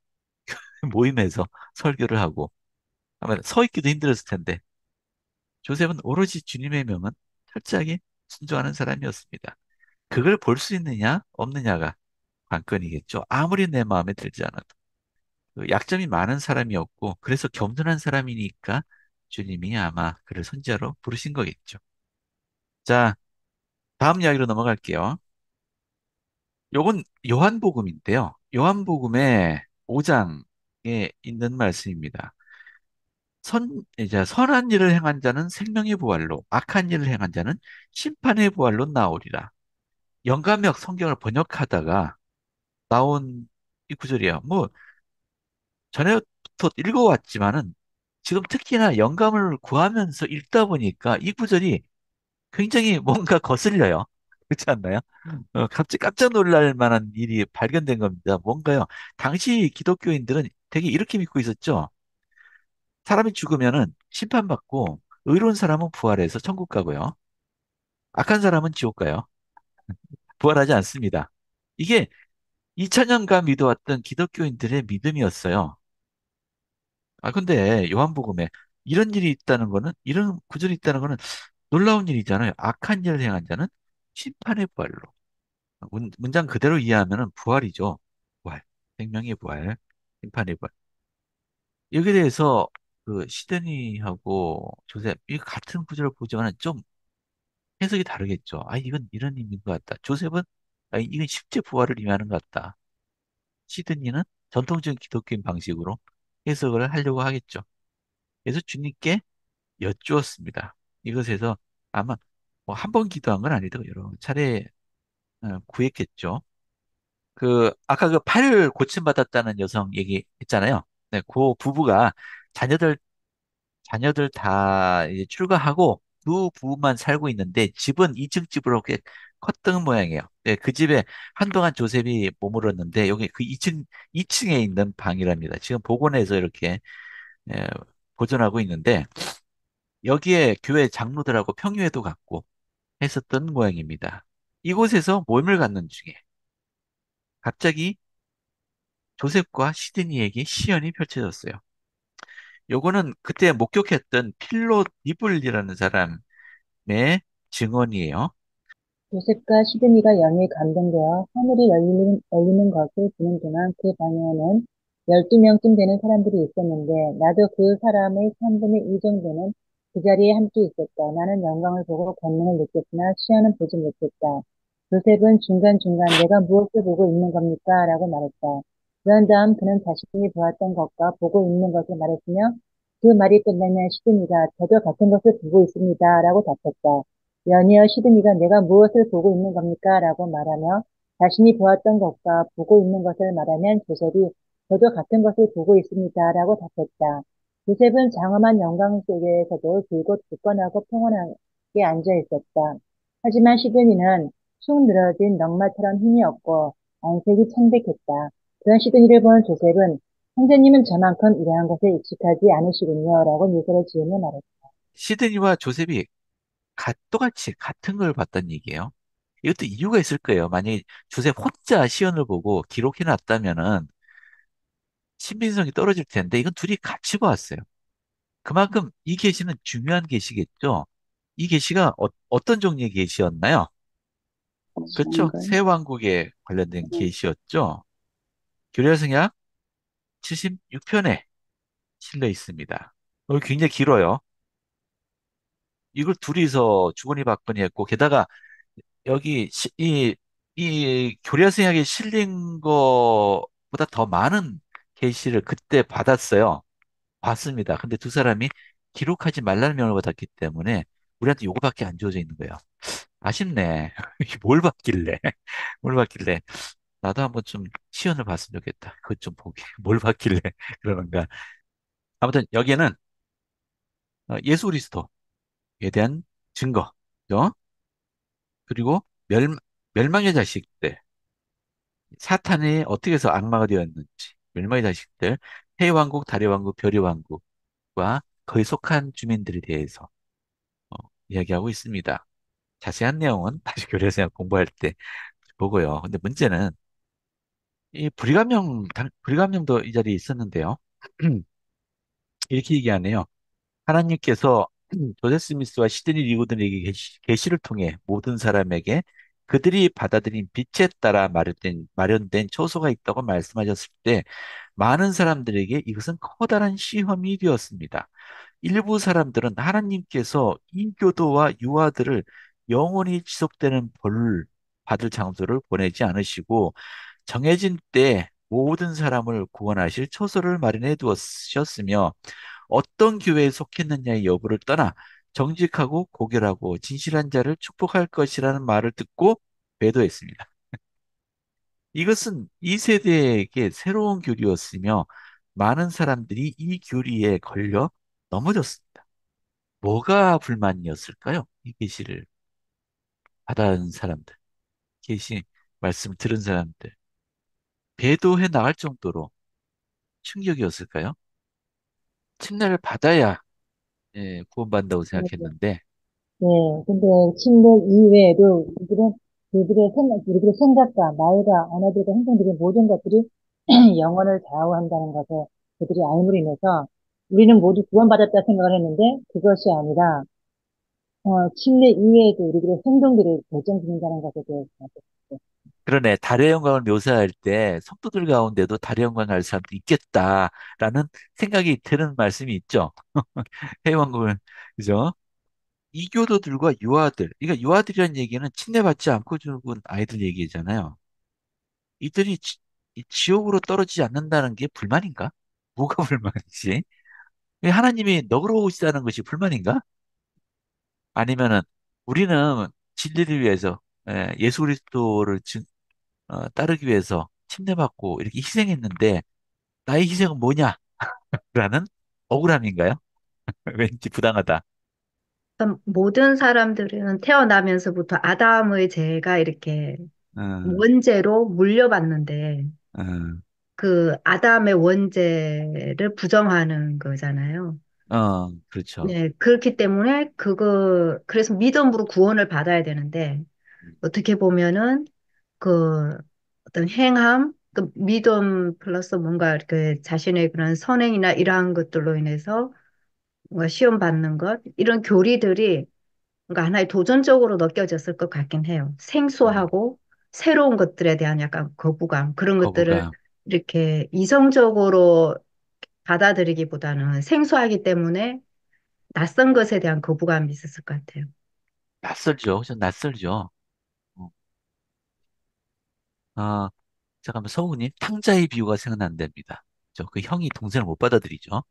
모임에서 설교를 하고 아마 서 있기도 힘들었을 텐데 조셉은 오로지 주님의 명은 철저하게 순종하는 사람이었습니다. 그걸 볼 수 있느냐 없느냐가 관건이겠죠. 아무리 내 마음에 들지 않아도. 그 약점이 많은 사람이었고 그래서 겸손한 사람이니까 주님이 아마 그를 선지자로 부르신 거겠죠. 자, 다음 이야기로 넘어갈게요. 요건 요한복음인데요. 요한복음의 5장에 있는 말씀입니다. 이제 선한 일을 행한 자는 생명의 부활로, 악한 일을 행한 자는 심판의 부활로 나오리라. 영감역 성경을 번역하다가 나온 이 구절이에요. 뭐 전에부터 읽어왔지만은 지금 특히나 영감을 구하면서 읽다 보니까 이 구절이 굉장히 뭔가 거슬려요. 그렇지 않나요? 갑자기 깜짝 놀랄 만한 일이 발견된 겁니다. 뭔가요? 당시 기독교인들은 되게 이렇게 믿고 있었죠. 사람이 죽으면은 심판받고 의로운 사람은 부활해서 천국 가고요. 악한 사람은 지옥 가요. 부활하지 않습니다. 이게 2000년간 믿어왔던 기독교인들의 믿음이었어요. 근데 요한복음에 이런 구절이 있다는 거는 놀라운 일이잖아요. 악한 일을 행한 자는 심판의 부활로. 문장 그대로 이해하면 부활이죠. 부활. 생명의 부활, 심판의 부활. 여기에 대해서 그 시드니하고 조셉 이 같은 구절을 보지만은 좀 해석이 다르겠죠. 아, 이건 이런 의미인 것 같다. 조셉은 아, 이건 십제 부활을 의미하는 것 같다. 시드니는 전통적인 기독교인 방식으로 해석을 하려고 하겠죠. 그래서 주님께 여쭈었습니다. 이것에서 아마 뭐 한 번 기도한 건 아니고 여러 차례 구했겠죠. 그 아까 그 팔 고침받았다는 여성 얘기했잖아요. 네, 그 부부가 자녀들 자녀들 다 이제 출가하고 두 부부만 살고 있는데 집은 2층 집으로 꽤 컸던 모양이에요. 네, 그 집에 한동안 조셉이 머물었는데 여기 그 2층에 있는 방이랍니다. 지금 복원해서 이렇게 예, 보존하고 있는데 여기에 교회 장로들하고 평유회도 갖고 했었던 모양입니다. 이곳에서 모임을 갖는 중에 갑자기 조셉과 시드니에게 시연이 펼쳐졌어요. 요거는 그때 목격했던 필로 니블이라는 사람의 증언이에요. 요셉과 시드니가 연일 감동되어 하늘이 열리는 것을 보는 동안 그 방에는 12명쯤 되는 사람들이 있었는데 나도 그 사람의 3분의 2 정도는 그 자리에 함께 있었다. 나는 영광을 보고 권능을 느꼈으나 시야는 보지 못했다. 요셉은 중간중간 내가 무엇을 보고 있는 겁니까? 라고 말했다. 그런 다음 그는 자신이 보았던 것과 보고 있는 것을 말했으며 그 말이 끝나면 시드니가 저도 같은 것을 보고 있습니다. 라고 답했다. 연이어 시드니가 내가 무엇을 보고 있는 겁니까? 라고 말하며 자신이 보았던 것과 보고 있는 것을 말하면 조셉이 저도 같은 것을 보고 있습니다. 라고 답했다. 조셉은 장엄한 영광 속에서도 줄곧 굳건하고 평온하게 앉아 있었다. 하지만 시드니는 축 늘어진 넝마처럼 힘이 없고 안색이 창백했다. 그런 시드니를 본 조셉은 형제님은 저만큼 이러한 것에 익숙하지 않으시군요. 라고 미소를 지으며 말했다. 시드니와 조셉이 똑같이 같은 걸 봤다는 얘기예요. 이것도 이유가 있을 거예요. 만약에 조셉 혼자 시연을 보고 기록해 놨다면은 신빙성이 떨어질 텐데 이건 둘이 같이 보았어요. 그만큼 이 계시는 중요한 계시겠죠. 이 계시가 떤 종류의 계시였나요? 그렇죠. 시간걸. 새 왕국에 관련된 계시였죠. 교려성약 76편에 실려 있습니다. 굉장히 길어요. 이걸 둘이서 주거니 받거니 했고 게다가 여기 이 교려성약에 실린 거보다 더 많은 계시를 그때 받았어요. 봤습니다. 근데 두 사람이 기록하지 말라는 명을 받았기 때문에 우리한테 요거밖에 안 주어져 있는 거예요. 아쉽네. 이게 뭘 받길래? 뭘 받길래? 나도 한번 좀 시연을 봤으면 좋겠다. 그것 좀 보게. 뭘 받길래 그러는가. 아무튼 여기에는 예수 그리스도에 대한 증거죠. 그리고 멸망의 자식들, 사탄이 어떻게 해서 악마가 되었는지, 멸망의 자식들, 해왕국, 다리왕국, 별이왕국과 거의 속한 주민들에 대해서 어, 이야기하고 있습니다. 자세한 내용은 다시 교회에서 공부할 때 보고요. 근데 문제는 이 불감령도 이 자리에 있었는데요. 이렇게 얘기하네요. 하나님께서 조세 스미스와 시드니 리고든에게 계시를 통해 모든 사람에게 그들이 받아들인 빛에 따라 마련된 처소가 있다고 말씀하셨을 때 많은 사람들에게 이것은 커다란 시험이 되었습니다. 일부 사람들은 하나님께서 인교도와 유아들을 영원히 지속되는 벌 받을 장소를 보내지 않으시고 정해진 때 모든 사람을 구원하실 처소를 마련해 두었으며 어떤 교회에 속했느냐의 여부를 떠나 정직하고 고결하고 진실한 자를 축복할 것이라는 말을 듣고 배도했습니다. 이것은 이 세대에게 새로운 교리였으며 많은 사람들이 이 교리에 걸려 넘어졌습니다. 뭐가 불만이었을까요? 이 계시를 받아온 사람들, 계시 말씀을 들은 사람들, 배도해 나갈 정도로 충격이었을까요? 침례를 받아야 구원받는다고 생각했는데 네, 근데 침묵 이외에도 우리들의 생각과 말과 언어들과 행동들의 모든 것들이 영혼을 좌우한다는 것을 그들이 알므로 인해서 우리는 모두 구원받았다 생각을 했는데 그것이 아니라 침례 이외에도 우리들의 행동들을 결정짓는다는 것에 대해서 생각했어요. 그러네. 달의 영광을 묘사할 때 성도들 가운데도 달의 영광을 알 사람도 있겠다라는 생각이 드는 말씀이 있죠. 회원군, 그죠? 이교도들과 유아들. 그러니까 유아들이라는 얘기는 친례받지 않고 죽은 아이들 얘기잖아요. 이들이 이 지옥으로 떨어지지 않는다는 게 불만인가? 뭐가 불만이지? 왜 하나님이 너그러우시다는 것이 불만인가? 아니면은 우리는 진리를 위해서 예수 그리스도를 따르기 위해서 침례받고 이렇게 희생했는데 나의 희생은 뭐냐? 라는 억울함인가요? 왠지 부당하다. 모든 사람들은 태어나면서부터 아담의 죄가 이렇게 음, 원죄로 물려받는데 음, 그 아담의 원죄를 부정하는 거잖아요. 그렇죠. 네, 그렇기 때문에 그래서 믿음으로 구원을 받아야 되는데 음, 어떻게 보면은 그 어떤 행함, 그 믿음 플러스 뭔가 그 자신의 그런 선행이나 이러한 것들로 인해서 뭔가 시험 받는 것, 이런 교리들이 뭔가 하나의 도전적으로 느껴졌을 것 같긴 해요. 음, 생소하고 새로운 것들에 대한 약간 거부감, 그런 것들을 거부감. 이렇게 이성적으로 받아들이기보다는 생소하기 때문에 낯선 것에 대한 거부감이 있었을 것 같아요. 낯설죠. 좀 낯설죠. 어, 아, 잠깐만, 성우님, 탕자의 비유가 생각난답니다. 저 그 형이 동생을 못 받아들이죠.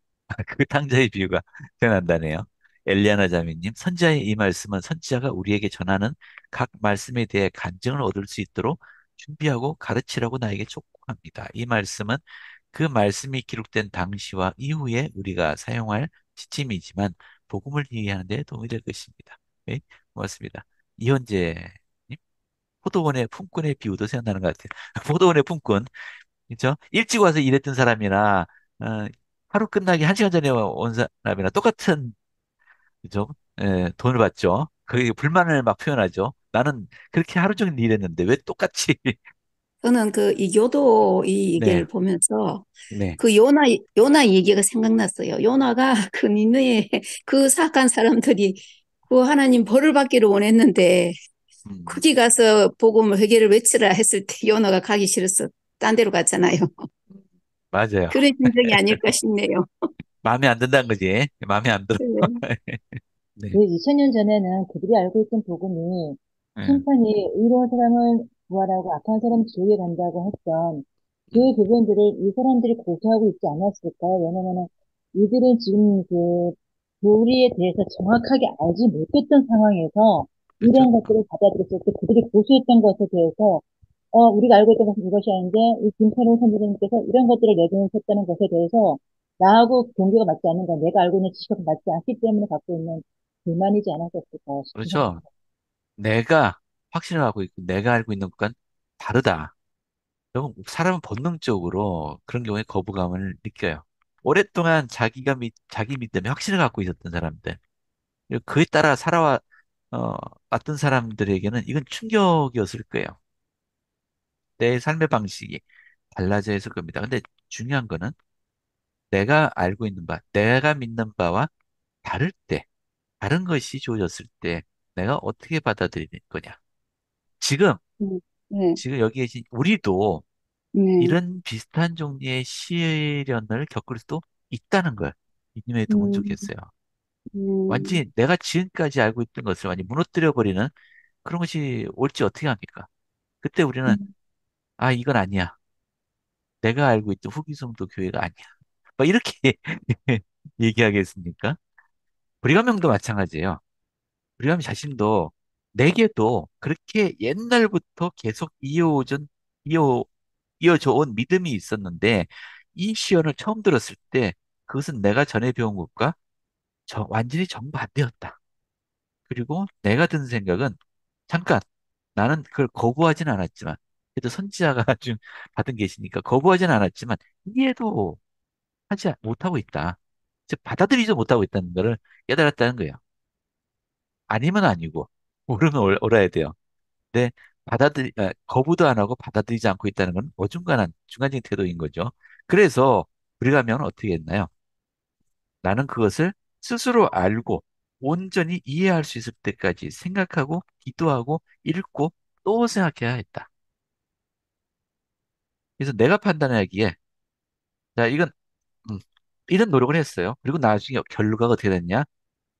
그 탕자의 비유가 생각난다네요. 엘리아나 자매님, 선지자의 이 말씀은 선지자가 우리에게 전하는 각 말씀에 대해 간증을 얻을 수 있도록 준비하고 가르치라고 나에게 촉구합니다. 이 말씀은 그 말씀이 기록된 당시와 이후에 우리가 사용할 지침이지만 복음을 이해하는 데 도움이 될 것입니다. 네, 고맙습니다. 이현재님, 포도원의 품꾼의 비유도 생각나는 것 같아요. 포도원의 품꾼, 그렇죠? 일찍 와서 일했던 사람이나 하루 끝나기 한 시간 전에 온 사람이나 똑같은 그죠? 돈을 받죠. 그게 불만을 막 표현하죠. 나는 그렇게 하루 종일 일했는데 왜 똑같이 저는 그 이교도 이 네, 얘기를 보면서 네, 그 요나 얘기가 생각났어요. 요나가 그 니느에 그 사악한 사람들이 그 하나님 벌을 받기를 원했는데 음, 거기 가서 복음을 회개를 외치라 했을 때 요나가 가기 싫어서 딴 데로 갔잖아요. 맞아요. 그런 심정이 아닐까 싶네요. 마음에 안 든다는 거지. 마음에 안 들어. 네. 네, 그 2000년 전에는 그들이 알고 있던 복음이 네, 심판이 의로운 사람을 구하라고 악한 사람 지옥에 간다고 했던 그 음, 부분들을 이 사람들이 고수하고 있지 않았을까요? 왜냐면은 이들은 지금 그 교리에 대해서 정확하게 알지 못했던 상황에서 그렇죠. 이런 것들을 받아들였을 때 그들이 고수했던 것에 대해서 우리가 알고 있던 것은 이것이 아닌데 이 김태룡 선생님께서 이런 것들을 내세우셨다는 것에 대해서 나하고 경계가 맞지 않는 건 내가 알고 있는 지식과 맞지 않기 때문에 갖고 있는 불만이지 않았었을까 싶은 생각이 그렇죠. 내가 확신을 하고 있고 내가 알고 있는 것과는 다르다. 그럼 사람은 본능적으로 그런 경우에 거부감을 느껴요. 오랫동안 자기 믿음에 확신을 갖고 있었던 사람들. 그리고 그에 따라 어, 왔던 사람들에게는 이건 충격이었을 거예요. 내 삶의 방식이 달라져 있을 겁니다. 근데 중요한 거는 내가 알고 있는 내가 믿는 바와 다를 때, 다른 것이 주어졌을 때 내가 어떻게 받아들이는 거냐. 지금, 네, 네, 지금 여기 계신 우리도 네. 이런 비슷한 종류의 시련을 겪을 수도 있다는 걸 이님에 두면 음, 좋겠어요. 음, 완전히 내가 지금까지 알고 있던 것을 완전히 무너뜨려 버리는 그런 것이 올지 어떻게 합니까? 그때 우리는 음, 아 이건 아니야. 내가 알고 있던 후기성도 교회가 아니야. 막 이렇게 얘기하겠습니까? 브리가명도 마찬가지예요. 브리가명 자신도 내게도 그렇게 옛날부터 계속 이어 이어져 온 믿음이 있었는데 이 시연을 처음 들었을 때 그것은 내가 전에 배운 것과 완전히 정반대였다. 그리고 내가 든 생각은 잠깐 나는 그걸 거부하진 않았지만 그래도 선지자가 좀 받은 계시니까 거부하진 않았지만 이해도 못하고 있다. 즉 받아들이지 못하고 있다는 것을 깨달았다는 거예요. 아니면 아니고 모르면 옳아야 돼요. 근데 거부도 안 하고 받아들이지 않고 있다는 건 어중간한 중간적인 태도인 거죠. 그래서 우리가 하면 어떻게 했나요? 나는 그것을 스스로 알고 온전히 이해할 수 있을 때까지 생각하고 기도하고 읽고 또 생각해야 했다. 그래서 내가 판단하기에, 자, 이건, 음, 이런 노력을 했어요. 그리고 나중에 결과가 어떻게 됐냐?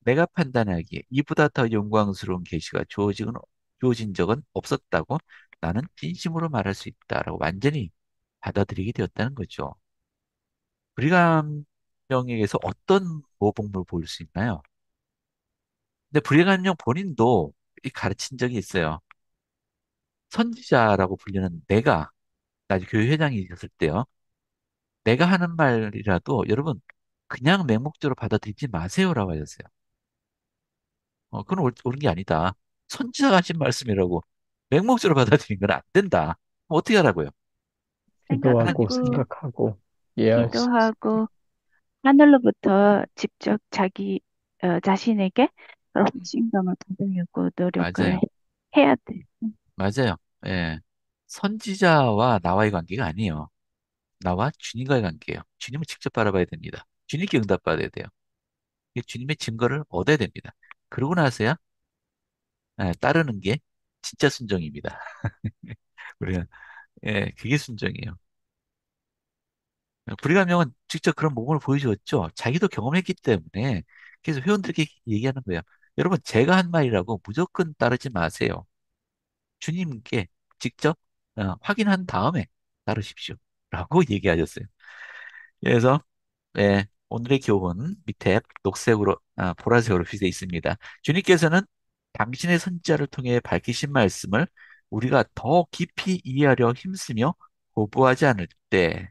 내가 판단하기에 이보다 더 영광스러운 계시가 주어진 적은 없었다고 나는 진심으로 말할 수 있다라고 완전히 받아들이게 되었다는 거죠. 불이감령에게서 어떤 모범을 보일 수 있나요? 근데 불이감령 본인도 이 가르친 적이 있어요. 선지자라고 불리는 내가, 나중에 교회 회장이 됐을 때요. 내가 하는 말이라도 여러분 그냥 맹목적으로 받아들이지 마세요라고 하셨어요. 그건 옳은 게 아니다. 선지자가 하신 말씀이라고 맹목적으로 받아들이는 건 안 된다. 그럼 어떻게 하라고요? 하나님, 기도하고 생각하고, 생각하고 이해할 어, 수 있어. 기도하고, 하늘로부터 직접 자기 자신에게 그런 확신감을 받으려고 노력을 맞아요. 해야 돼. 맞아요. 예. 선지자와 나와의 관계가 아니에요. 나와 주님과의 관계예요. 주님을 직접 바라봐야 됩니다. 주님께 응답받아야 돼요. 이 주님의 증거를 얻어야 됩니다. 그러고 나서야 따르는 게 진짜 순종입니다. 우리가 그게 순종이에요. 불가명은 직접 그런 모범을 보여주었죠. 자기도 경험했기 때문에 그래서 회원들에게 얘기하는 거예요. 여러분 제가 한 말이라고 무조건 따르지 마세요. 주님께 직접 확인한 다음에 따르십시오. 라고 얘기하셨어요. 그래서 오늘의 교훈 밑에 녹색으로, 보라색으로 휘져 있습니다. 주님께서는 당신의 선지자를 통해 밝히신 말씀을 우리가 더 깊이 이해하려 힘쓰며 고부하지 않을 때,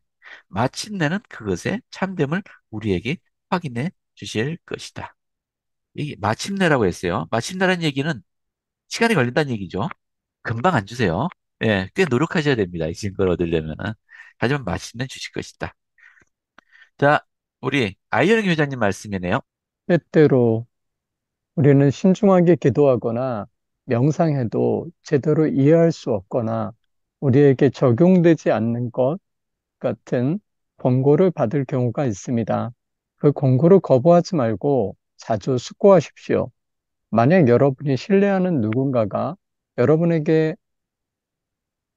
마침내는 그것의 참됨을 우리에게 확인해 주실 것이다. 이 마침내라고 했어요. 마침내라는 얘기는 시간이 걸린다는 얘기죠. 금방 안 주세요. 꽤 노력하셔야 됩니다. 이 증거를 얻으려면은. 하지만 마침내 주실 것이다. 자, 우리 아이언 교장님 말씀이네요. 때때로 우리는 신중하게 기도하거나 명상해도 제대로 이해할 수 없거나 우리에게 적용되지 않는 것 같은 권고를 받을 경우가 있습니다. 그 권고를 거부하지 말고 자주 숙고하십시오. 만약 여러분이 신뢰하는 누군가가 여러분에게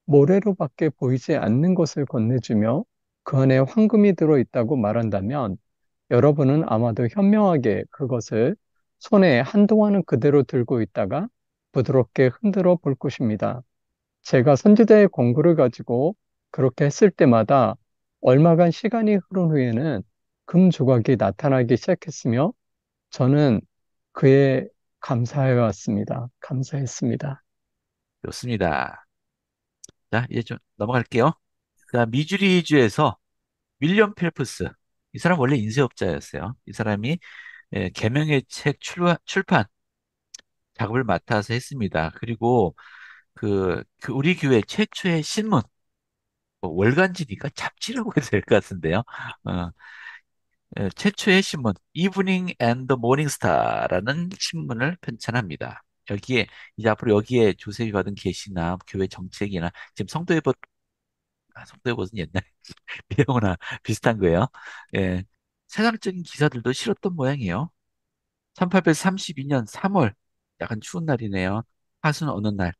모래로밖에 보이지 않는 것을 건네주며 그 안에 황금이 들어있다고 말한다면 여러분은 아마도 현명하게 그것을 손에 한동안은 그대로 들고 있다가 부드럽게 흔들어 볼 것입니다. 제가 선지자의 권고를 가지고 그렇게 했을 때마다 얼마간 시간이 흐른 후에는 금 조각이 나타나기 시작했으며 저는 그에 감사해 왔습니다. 감사했습니다. 좋습니다. 자, 이제 좀 넘어갈게요. 자, 미주리주에서 윌리엄 펠프스. 이 사람 원래 인쇄업자였어요. 이 사람이 계명의 책 출판 작업을 맡아서 했습니다. 그리고 그 우리 교회 최초의 신문, 뭐 월간지니까 잡지라고 해도 될 것 같은데요. 어, 최초의 신문, 이브닝 앤더 모닝 스타라는 신문을 편찬합니다. 이제 앞으로 여기에 조셉이 받은 계시나 교회 정책이나 지금 성도의 벗은 옛날 비영이나 비슷한 거예요. 예. 세상적인 기사들도 실었던 모양이에요. 1832년 3월, 약간 추운 날이네요. 하순 어느 날,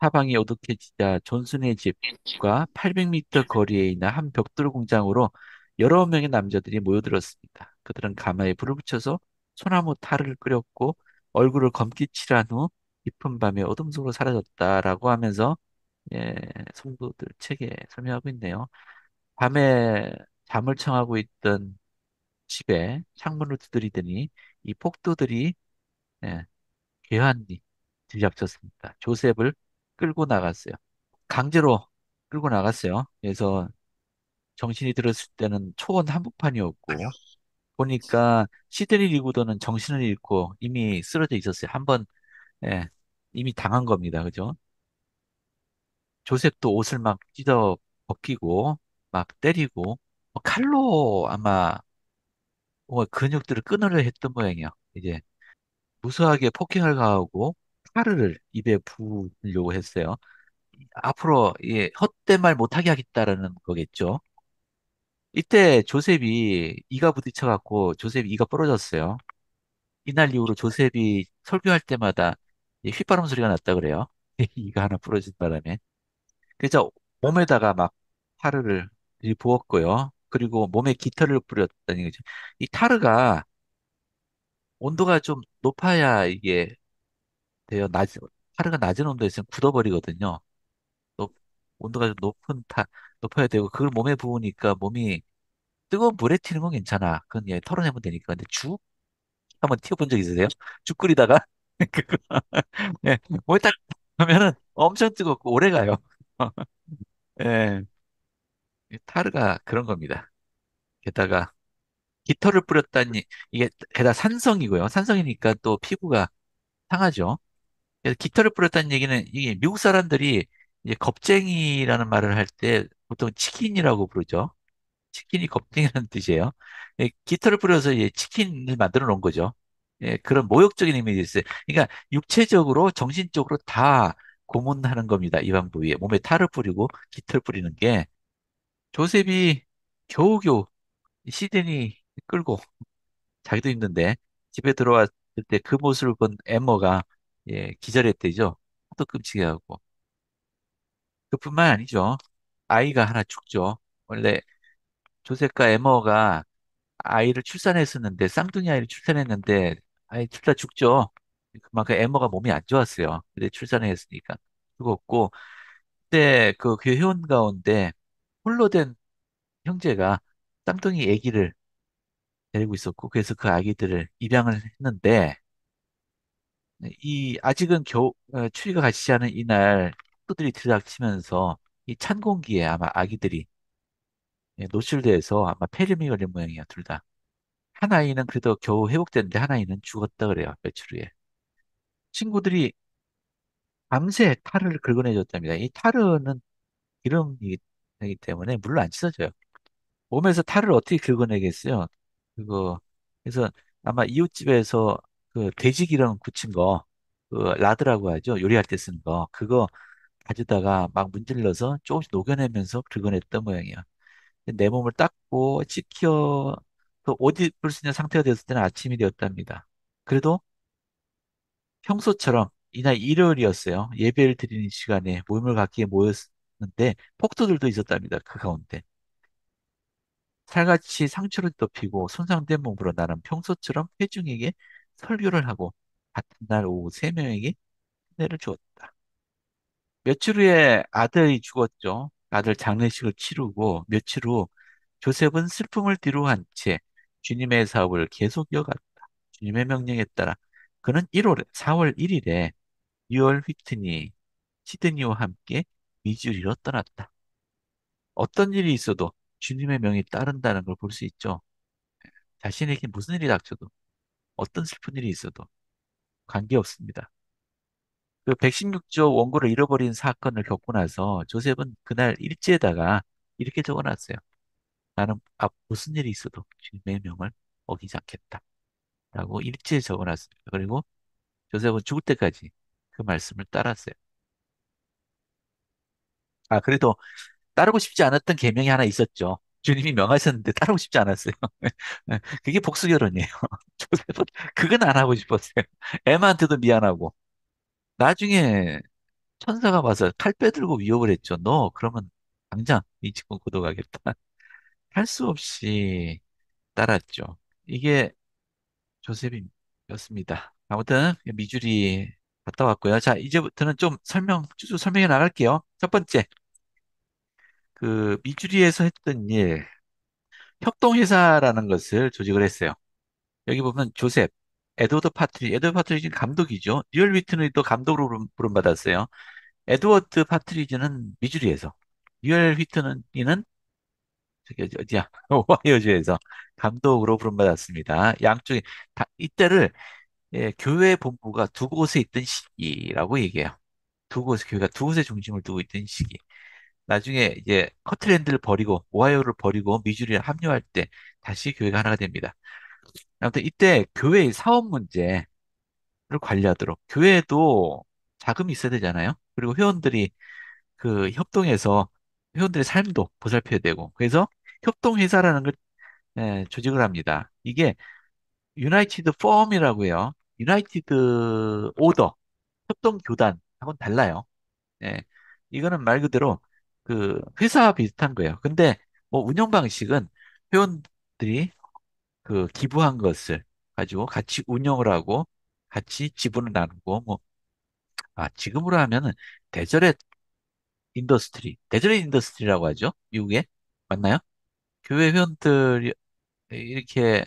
사방이 어둑해지자 존슨의 집과 800m 거리에 있는 한 벽돌 공장으로 여러 명의 남자들이 모여들었습니다. 그들은 가마에 불을 붙여서 소나무 탈을 끓였고 얼굴을 검게 칠한 후 깊은 밤에 어둠 속으로 사라졌다라고 하면서 성도들 책에 설명하고 있네요. 밤에 잠을 청하고 있던 집에 창문을 두드리더니 이 폭도들이 예, 괴한이 들이닥쳤습니다. 조셉을 끌고 나갔어요. 강제로 끌고 나갔어요. 그래서 정신이 들었을 때는 초원 한복판이었고 보니까 시드니 리구더는 정신을 잃고 이미 쓰러져 있었어요. 한번 이미 당한 겁니다. 그죠? 조셉도 옷을 막 찢어 벗기고 막 때리고 칼로 아마 근육들을 끊으려 했던 모양이에요. 이제 무수하게 폭행을 가하고 칼을 입에 부으려고 했어요. 앞으로 헛된 말 못하게 하겠다라는 거겠죠. 이때 조셉이 이가 부딪혀갖고 조셉이 이가 부러졌어요. 이날 이후로 조셉이 설교할 때마다 이 휘바람 소리가 났다 그래요. 이가 하나 부러진 바람에. 그래서 몸에다가 막 타르를 부었고요. 그리고 몸에 깃털을 뿌렸다는 거죠. 이 타르가 온도가 좀 높아야 이게 돼요. 타르가 낮은 온도에서는 굳어버리거든요. 높, 온도가 좀 높아야 되고, 그걸 몸에 부으니까 몸이 뜨거운 물에 튀는 건 괜찮아. 그건 예, 털어내면 되니까. 근데 죽 한번 튀어본 적 있으세요? 죽 끓이다가 그거 예, 몸에 딱 하면은 엄청 뜨겁고 오래 가요. 예, 이 타르가 그런 겁니다. 게다가 깃털을 뿌렸다니 이게 게다가 산성이고요. 산성이니까 또 피부가 상하죠. 그래서 깃털을 뿌렸다는 얘기는 이게 미국 사람들이 이제 겁쟁이라는 말을 할 때 보통 치킨이라고 부르죠. 치킨이 겁쟁이라는 뜻이에요. 예, 깃털을 뿌려서 예, 치킨을 만들어 놓은 거죠. 예, 그런 모욕적인 의미가 있어요. 그러니까 육체적으로, 정신적으로 다 고문하는 겁니다. 이 방법이. 몸에 탈을 뿌리고 깃털 뿌리는 게 조셉이 겨우겨우 시드니 끌고 자기도 힘든데 집에 들어왔을 때 그 모습을 본 엠머가 예, 기절했대죠. 또 끔찍해하고. 그뿐만 아니죠. 아이가 하나 죽죠. 원래 조셉과 엠머가 아이를 출산했었는데 쌍둥이 아이를 출산했는데 아이 둘 다 죽죠. 그만큼 엠머가 몸이 안 좋았어요. 근데 출산을 했으니까 죽었고 그때 그 회원 가운데 홀로 된 형제가 쌍둥이 아기를 데리고 있었고 그래서 그 아기들을 입양을 했는데 이 아직은 추위가 가시지 않은 이날 폭도들이 들이닥치면서 이 찬 공기에 아마 아기들이 예, 노출돼서 아마 폐렴이 걸린 모양이야 둘 다. 한 아이는 그래도 겨우 회복됐는데 한 아이는 죽었다 그래요 며칠 후에. 친구들이 밤새 타르를 긁어내줬답니다. 이 타르는 기름이기 때문에 물로 안 씻어져요. 몸에서 타르를 어떻게 긁어내겠어요? 그거 그래서 아마 이웃집에서 그 돼지 기름 굳힌 거, 그 라드라고 하죠. 요리할 때 쓰는 거 그거 가져다가 막 문질러서 조금씩 녹여내면서 긁어냈던 모양이야. 내 몸을 닦고 지켜 그옷 입을 수 있는 상태가 됐을 때는 아침이 되었답니다. 그래도 평소처럼 이날 일요일이었어요. 예배를 드리는 시간에 모임을 갖기에 모였는데 폭도들도 있었답니다. 그 가운데. 살같이 상처를 덮이고 손상된 몸으로 나는 평소처럼 회중에게 설교를 하고 같은 날 오후 세 명에게 은혜를 주었다. 며칠 후에 아들이 죽었죠. 아들 장례식을 치르고 며칠 후 조셉은 슬픔을 뒤로한 채 주님의 사업을 계속 이어갔다. 주님의 명령에 따라 그는 4월 1일에 뉴얼 휘트니 시드니와 함께 미주리로 떠났다. 어떤 일이 있어도 주님의 명이 따른다는 걸 볼 수 있죠. 자신에게 무슨 일이 닥쳐도 어떤 슬픈 일이 있어도 관계없습니다. 그 116조 원고를 잃어버린 사건을 겪고 나서 조셉은 그날 일지에다가 이렇게 적어놨어요. 나는 무슨 일이 있어도 주님의 명을 어기지 않겠다. 라고 일지에 적어놨습니다. 그리고 조셉은 죽을 때까지 그 말씀을 따랐어요. 아, 그래도 따르고 싶지 않았던 계명이 하나 있었죠. 주님이 명하셨는데 따르고 싶지 않았어요. 그게 복수결혼이에요. 조셉은 그건 안 하고 싶었어요. 애만한테도 미안하고. 나중에 천사가 와서 칼 빼들고 위협을 했죠. 너 그러면 당장 이 집권 고도가겠다. 할 수 없이 따랐죠. 이게 조셉이었습니다. 아무튼 미주리 갔다 왔고요. 자, 이제부터는 좀 쭉 설명해 나갈게요. 첫 번째, 그 미주리에서 했던 일, 협동회사라는 것을 조직을 했어요. 여기 보면 조셉, 에드워드 파트리지는 감독이죠. 뉴얼 위트너도 감독으로 부름받았어요. 에드워드 파트리지는 미주리에서, 뉴얼 위트너는 저기 어디야? 오하이오주에서 감독으로 부름받았습니다. 양쪽에 이때를 예, 교회 본부가 두 곳에 있던 시기라고 얘기해요. 교회가 두 곳에 중심을 두고 있던 시기. 나중에 이제 커트랜드를 버리고 오하이오를 버리고 미주리에 합류할 때 다시 교회가 하나가 됩니다. 아무튼 이때 교회의 사업 문제를 관리하도록 교회에도 자금이 있어야 되잖아요. 그리고 회원들이 그 협동해서 회원들의 삶도 보살펴야 되고 그래서 협동회사라는 걸 조직을 합니다. 이게 유나이티드 펌이라고 해요. 유나이티드 오더 협동교단하고는 달라요. 예. 이거는 말 그대로 그 회사와 비슷한 거예요. 근데 뭐 운영 방식은 회원들이 그 기부한 것을 가지고 같이 운영을 하고 같이 지분을 나누고 뭐 지금으로 하면은 데저렛 데저렛 인더스트리라고 하죠. 미국에 맞나요? 교회 회원들이 이렇게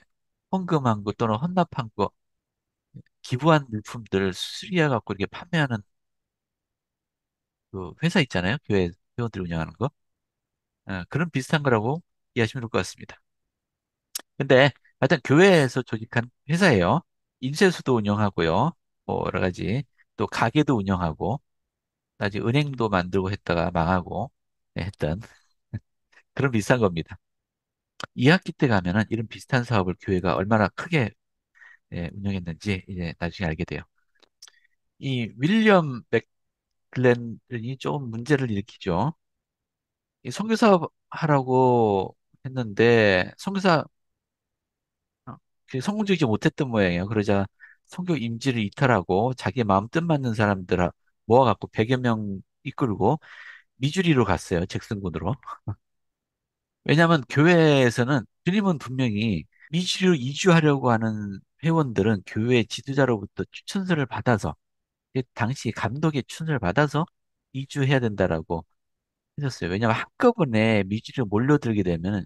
헌금한 거 또는 헌납한 거 기부한 물품들을 수리해 갖고 이렇게 판매하는 그 회사 있잖아요. 교회 회원들이 운영하는 거. 그런 비슷한 거라고 이해하시면 될 것 같습니다. 근데 하여튼 교회에서 조직한 회사예요. 인쇄소도 운영하고요. 뭐 여러 가지 또 가게도 운영하고 나중에 은행도 만들고 했다가 망하고 했던 그런 비슷한 겁니다. 2학기 때 가면은 이런 비슷한 사업을 교회가 얼마나 크게 운영했는지 이제 나중에 알게 돼요. 이 윌리엄 맥글렌이 좀 문제를 일으키죠. 이 선교사 하라고 했는데 선교사 성공적이지 못했던 모양이에요. 그러자 선교 임지를 이탈하고 자기 마음 뜻맞는 사람들 모아갖고 100여 명 이끌고 미주리로 갔어요. 잭슨군으로. 왜냐하면 교회에서는 주님은 분명히 미주리로 이주하려고 하는 회원들은 교회 지도자로부터 추천서를 받아서 당시 감독의 추천서를 받아서 이주해야 된다라고 하셨어요. 왜냐하면 한꺼번에 미주리로 몰려들게 되면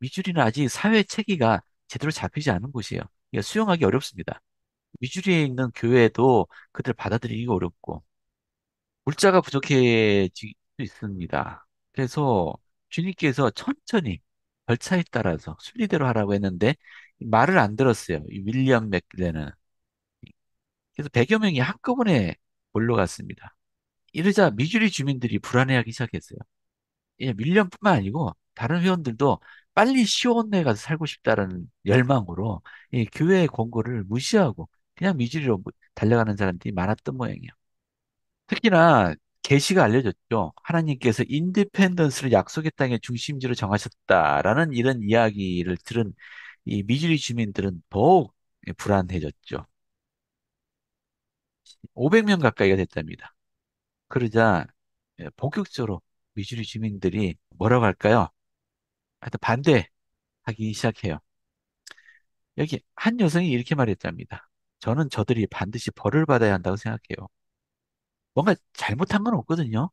미주리는 아직 사회 체계가 제대로 잡히지 않은 곳이에요. 이게 수용하기 어렵습니다. 미주리에 있는 교회도 그들 받아들이기 어렵고 물자가 부족해질 수 있습니다. 그래서 주님께서 천천히 절차에 따라서 순리대로 하라고 했는데 말을 안 들었어요. 이 윌리엄 맥레는. 그래서 100여 명이 한꺼번에 몰려갔습니다. 이러자 미주리 주민들이 불안해하기 시작했어요. 예, 윌리엄뿐만 아니고 다른 회원들도 빨리 시온에 가서 살고 싶다는 열망으로 이 교회의 권고를 무시하고 그냥 미주리로 달려가는 사람들이 많았던 모양이에요. 특히나 계시가 알려졌죠. 하나님께서 인디펜던스를 약속의 땅의 중심지로 정하셨다라는 이런 이야기를 들은 이 미주리 주민들은 더욱 불안해졌죠. 500명 가까이가 됐답니다. 그러자 본격적으로 미주리 주민들이 뭐라고 할까요? 하여튼 반대하기 시작해요. 여기 한 여성이 이렇게 말했답니다. 저는 저들이 반드시 벌을 받아야 한다고 생각해요. 뭔가 잘못한 건 없거든요.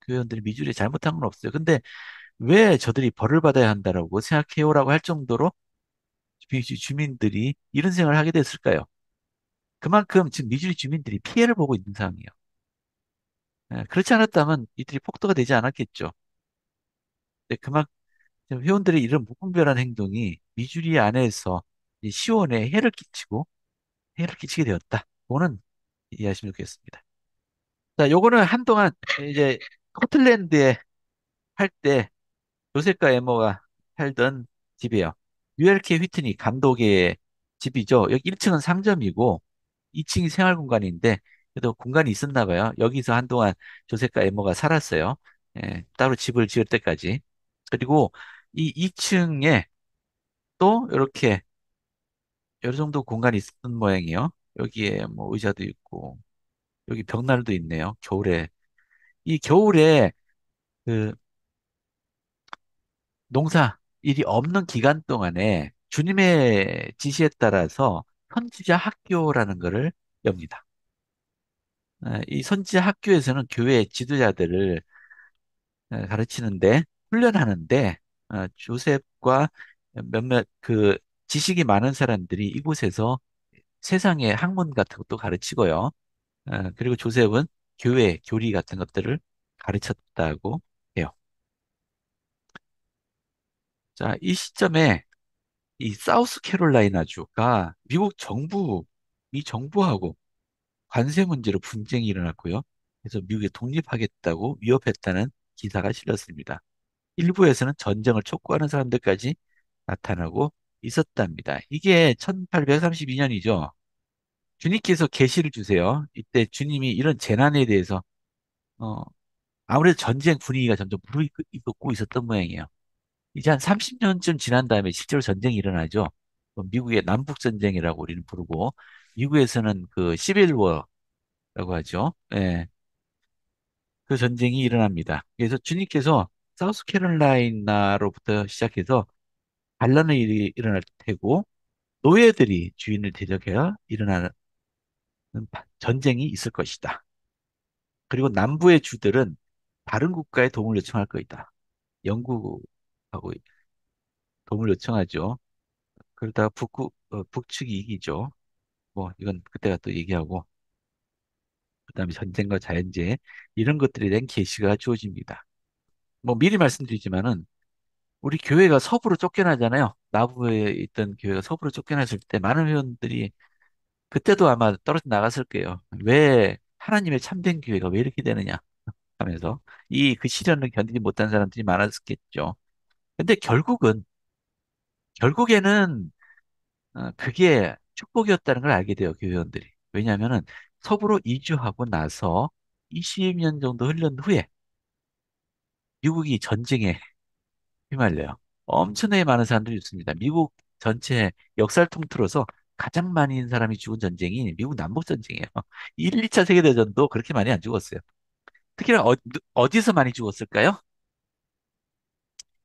교회원들이 미주리에 잘못한 건 없어요. 근데 왜 저들이 벌을 받아야 한다라고 생각해요라고 할 정도로 미주리 주민들이 이런 생각을 하게 됐을까요? 그만큼 지금 미주리 주민들이 피해를 보고 있는 상황이에요. 그렇지 않았다면 이들이 폭도가 되지 않았겠죠. 근데 그만큼 회원들의 이런 무분별한 행동이 미주리 안에서 이 시온에 해를 끼치게 되었다. 그거는 이해하시면 좋겠습니다. 자, 요거는 한동안 이제 스코틀랜드에 할 때 조셉과 에머가 살던 집이에요. ULK 휘트니 감독의 집이죠. 여기 1층은 상점이고 2층이 생활 공간인데 그래도 공간이 있었나 봐요. 여기서 한동안 조셉과 에머가 살았어요. 따로 집을 지을 때까지. 그리고 이 2층에 또 이렇게 어느 정도 공간이 있었던 모양이에요. 여기에 뭐 의자도 있고 여기 벽난로도 있네요. 이 겨울에 그 농사 일이 없는 기간 동안에 주님의 지시에 따라서 선지자 학교라는 것을 엽니다. 이 선지자 학교에서는 교회 지도자들을 가르치는데 훈련하는데 조셉과 몇몇 그 지식이 많은 사람들이 이곳에서 세상의 학문 같은 것도 가르치고요. 그리고 조셉은 교회 교리 같은 것들을 가르쳤다고 해요. 자, 이 시점에 이 사우스캐롤라이나주가 미 정부하고 관세 문제로 분쟁이 일어났고요. 그래서 미국에 독립하겠다고 위협했다는 기사가 실렸습니다. 일부에서는 전쟁을 촉구하는 사람들까지 나타나고 있었답니다. 이게 1832년이죠. 주님께서 계시를 주세요. 이때 주님이 이런 재난에 대해서 어, 아무래도 전쟁 분위기가 점점 무르익고 있었던 모양이에요. 이제 한 30년쯤 지난 다음에 실제로 전쟁이 일어나죠. 미국의 남북전쟁이라고 우리는 부르고, 미국에서는 그 시빌 워라고 하죠. 예. 그 전쟁이 일어납니다. 그래서 주님께서 사우스캐롤라이나로부터 시작해서 반란의 일이 일어날 테고 노예들이 주인을 대적해야 일어나는 전쟁이 있을 것이다. 그리고 남부의 주들은 다른 국가의 도움을 요청할 것이다. 영국하고 도움을 요청하죠. 그러다가 북측이 이기죠. 뭐 이건 그때가 또 얘기하고 그다음에 전쟁과 자연재해 이런 것들에 대한 계시가 주어집니다. 뭐 미리 말씀드리지만은 우리 교회가 서부로 쫓겨나잖아요. 남부에 있던 교회가 서부로 쫓겨났을 때 많은 회원들이 그때도 아마 떨어져 나갔을 거예요. 왜 하나님의 참된 교회가 왜 이렇게 되느냐 하면서 그 시련을 견디지 못한 사람들이 많았겠죠. 근데 결국에는 그게 축복이었다는 걸 알게 돼요, 교회원들이. 왜냐하면은 서부로 이주하고 나서 20년 정도 흐른 후에 미국이 전쟁에 휘말려요. 엄청나게 많은 사람들이 있습니다. 미국 전체 역사를 통틀어서 가장 많은 사람이 죽은 전쟁이 미국 남북 전쟁이에요. 1, 2차 세계대전도 그렇게 많이 안 죽었어요. 특히나 어디서 많이 죽었을까요?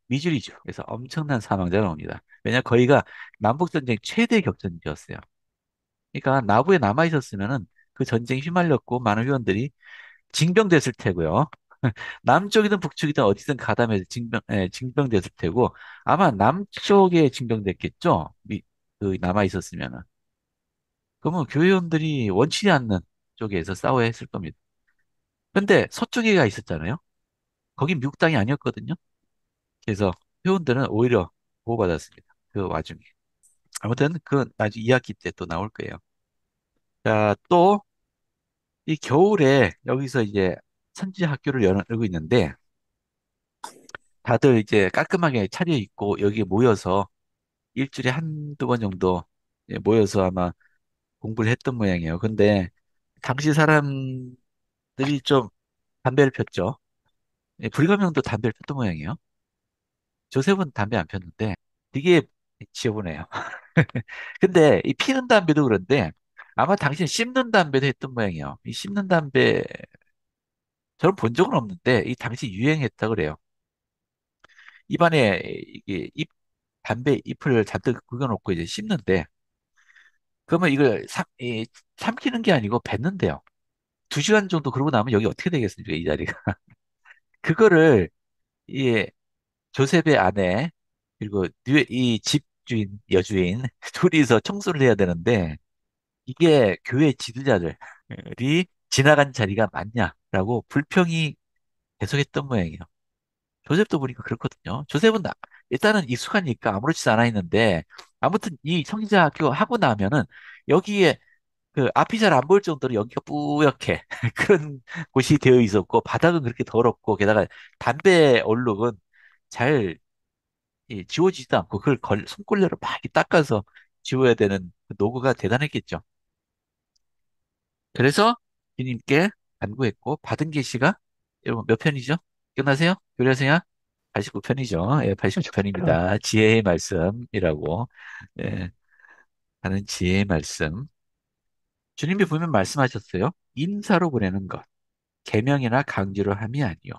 미주리죠. 그래서 엄청난 사망자가 옵니다. 왜냐 거기가 남북 전쟁 최대 격전지였어요. 그러니까 나부에 남아 있었으면은 그 전쟁에 휘말렸고 많은 회원들이 징병됐을 테고요. 남쪽이든 북쪽이든 어디든 가담해서 징병됐을 테고 아마 남쪽에 징병됐겠죠. 남아 있었으면은. 그러면 교회원들이 원치 않는 쪽에서 싸워야 했을 겁니다. 근데 서쪽에가 있었잖아요. 거긴 미국 땅이 아니었거든요. 그래서 회원들은 오히려 보호받았습니다. 그 와중에. 아무튼 그 나중에 2학기 때 또 나올 거예요. 자, 또 이 겨울에 여기서 이제 선지 학교를 열고 있는데 다들 이제 깔끔하게 차려입고 여기에 모여서 일주일에 한두 번 정도 이제 모여서 아마 공부를 했던 모양이에요. 근데 당시 사람들이 좀 담배를 폈죠. 불가명도 담배를 폈던 모양이에요. 조셉은 담배 안 폈는데 되게 지저분해요. 근데 이 피는 담배도 그런데 아마 당신 씹는 담배도 했던 모양이에요. 이 씹는 담배 저는 본 적은 없는데 이 당시 유행했다 그래요. 입안에 이게 담배 잎을 잔뜩 구겨놓고 이제 씹는데 그러면 이걸 삼키는 게 아니고 뱉는데요. 2시간 정도 그러고 나면 여기 어떻게 되겠습니까? 이 자리가. 그거를 이 조셉의 아내 그리고 이 집주인 여주인 둘이서 청소를 해야 되는데 이게 교회 지도자들이 지나간 자리가 맞냐라고 불평이 계속했던 모양이에요. 조셉도 보니까 그렇거든요. 조셉은 일단은 익숙하니까 아무렇지도 않아 있는데 아무튼 이 성지자 학교 하고 나면은 여기에 그 앞이 잘 안 보일 정도로 여기가 뿌옇게 그런 곳이 되어 있었고 바닥은 그렇게 더럽고 게다가 담배 얼룩은 잘 지워지지도 않고 그걸 손걸레로 막 이렇게 닦아서 지워야 되는 그 노고가 대단했겠죠. 그래서 주님께 간구했고 받은 계시가 여러분 몇 편이죠? 기억나세요? 교려생활 89편이죠. 예, 89편. 89편입니다. 지혜의 말씀이라고 예, 하는 지혜의 말씀. 주님이 분명 말씀하셨어요. 인사로 보내는 것, 계명이나 강제로 함이 아니요.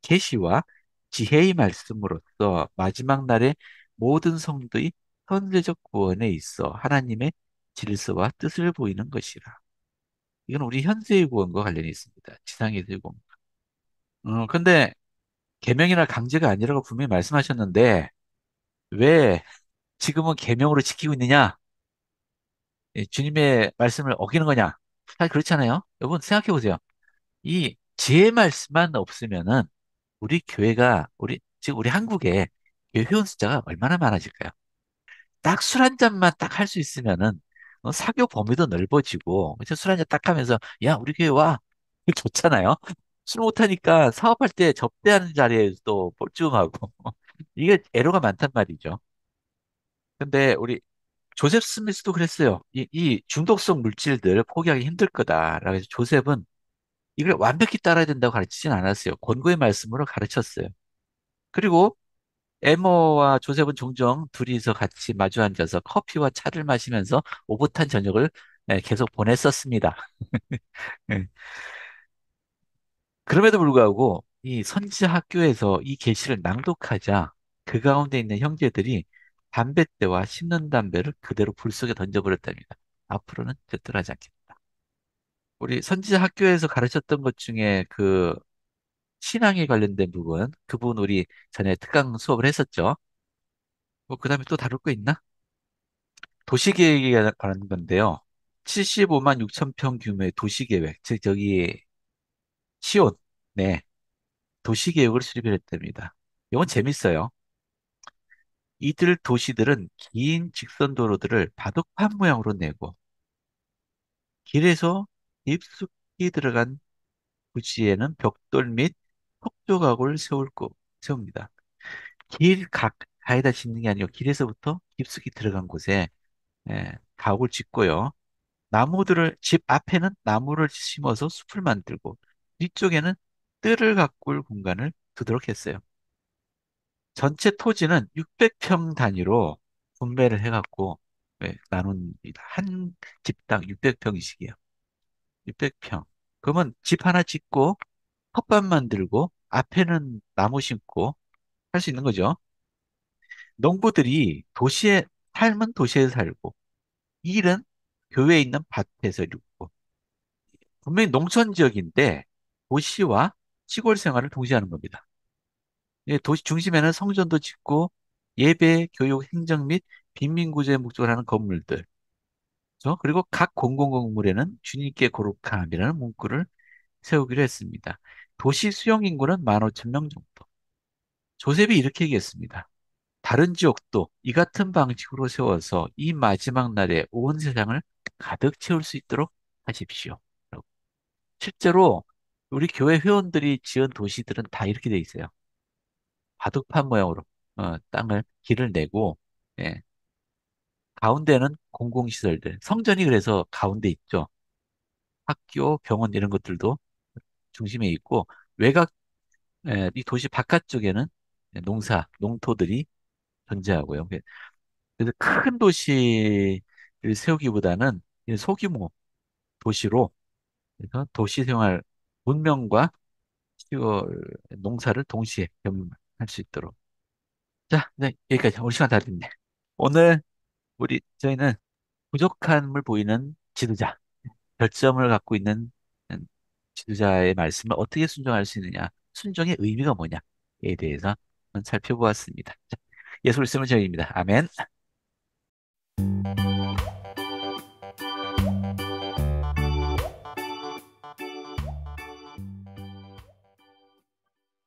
계시와 지혜의 말씀으로써 마지막 날에 모든 성도의 현재적 구원에 있어 하나님의 질서와 뜻을 보이는 것이라. 이건 우리 현세의 구원과 관련이 있습니다. 지상에서의 구원. 근데 계명이나 강제가 아니라고 분명히 말씀하셨는데 왜 지금은 계명으로 지키고 있느냐? 주님의 말씀을 어기는 거냐? 사실 그렇잖아요. 여러분 생각해 보세요. 이 지혜 말씀만 없으면은 우리 교회가 지금 우리 한국에 교회 회원 숫자가 얼마나 많아질까요? 딱 술 한 잔만 딱 할 수 있으면은 사교 범위도 넓어지고 술 한 잔 딱 하면서 야 우리 교회 와 좋잖아요. 술 못하니까 사업할 때 접대하는 자리에도 뻘쭘하고 이게 애로가 많단 말이죠. 근데 우리 조셉 스미스도 그랬어요. 이 중독성 물질들 포기하기 힘들 거다라고 해서 조셉은 이걸 완벽히 따라야 된다고 가르치진 않았어요. 권고의 말씀으로 가르쳤어요. 그리고 에머와 조셉은 종종 둘이서 같이 마주 앉아서 커피와 차를 마시면서 오붓한 저녁을 계속 보냈었습니다. 예. 그럼에도 불구하고 이 선지 학교에서 이 계시를 낭독하자 그 가운데 있는 형제들이 담뱃대와 씹는 담배를 그대로 불 속에 던져버렸답니다. 앞으로는 절대로 하지 않겠다. 우리 선지 학교에서 가르쳤던 것 중에 그 신앙에 관련된 부분, 그 부분 우리 전에 특강 수업을 했었죠. 뭐 그다음에 또 다룰 거 있나? 도시계획에 관한 건데요. 75만 6천 평 규모의 도시계획, 즉 저기 시온, 네, 도시계획을 수립했답니다. 이건 재밌어요. 이들 도시들은 긴 직선 도로들을 바둑판 모양으로 내고 길에서 깊숙이 들어간 부지에는 벽돌 및 석조각을 세웁니다. 길 가에다 짓는 게 아니고 길에서부터 깊숙이 들어간 곳에 가옥을 짓고요. 집 앞에는 나무를 심어서 숲을 만들고 뒤쪽에는 뜰을 가꿀 공간을 두도록 했어요. 전체 토지는 600평 단위로 분배를 해갖고 나눈 한 집당 600평이씩이에요. 600평. 그러면 집 하나 짓고 텃밭 만들고 앞에는 나무 심고 할 수 있는 거죠. 농부들이 삶은 도시에 살고 일은 교외에 있는 밭에서 이루고 분명히 농촌 지역인데 도시와 시골 생활을 동시에 하는 겁니다. 도시 중심에는 성전도 짓고 예배, 교육, 행정 및 빈민구제의 목적을 하는 건물들. 그렇죠? 그리고 각 공공건물에는 주님께 거룩함이라는 문구를 세우기로 했습니다. 도시 수용 인구는 15,000명 정도. 조셉이 이렇게 얘기했습니다. 다른 지역도 이 같은 방식으로 세워서 이 마지막 날에 온 세상을 가득 채울 수 있도록 하십시오. 실제로 우리 교회 회원들이 지은 도시들은 다 이렇게 돼 있어요. 바둑판 모양으로 길을 내고 예, 가운데는 공공시설들, 성전이 그래서 가운데 있죠. 학교, 병원 이런 것들도 중심에 있고 외곽 이 도시 바깥쪽에는 농토들이 존재하고요. 그래서 큰 도시를 세우기보다는 이 소규모 도시로 그래서 도시 생활 문명과 시골 농사를 동시에 병행할 수 있도록. 자, 네, 여기까지. 우리 시간 다 됐네. 오늘 저희는 부족함을 보이는 지도자, 결점을 갖고 있는 지도자의 말씀을 어떻게 순종할 수 있느냐, 순종의 의미가 뭐냐에 대해서 한번 살펴보았습니다. 자, 예수 그리스도의 정의입니다. 아멘.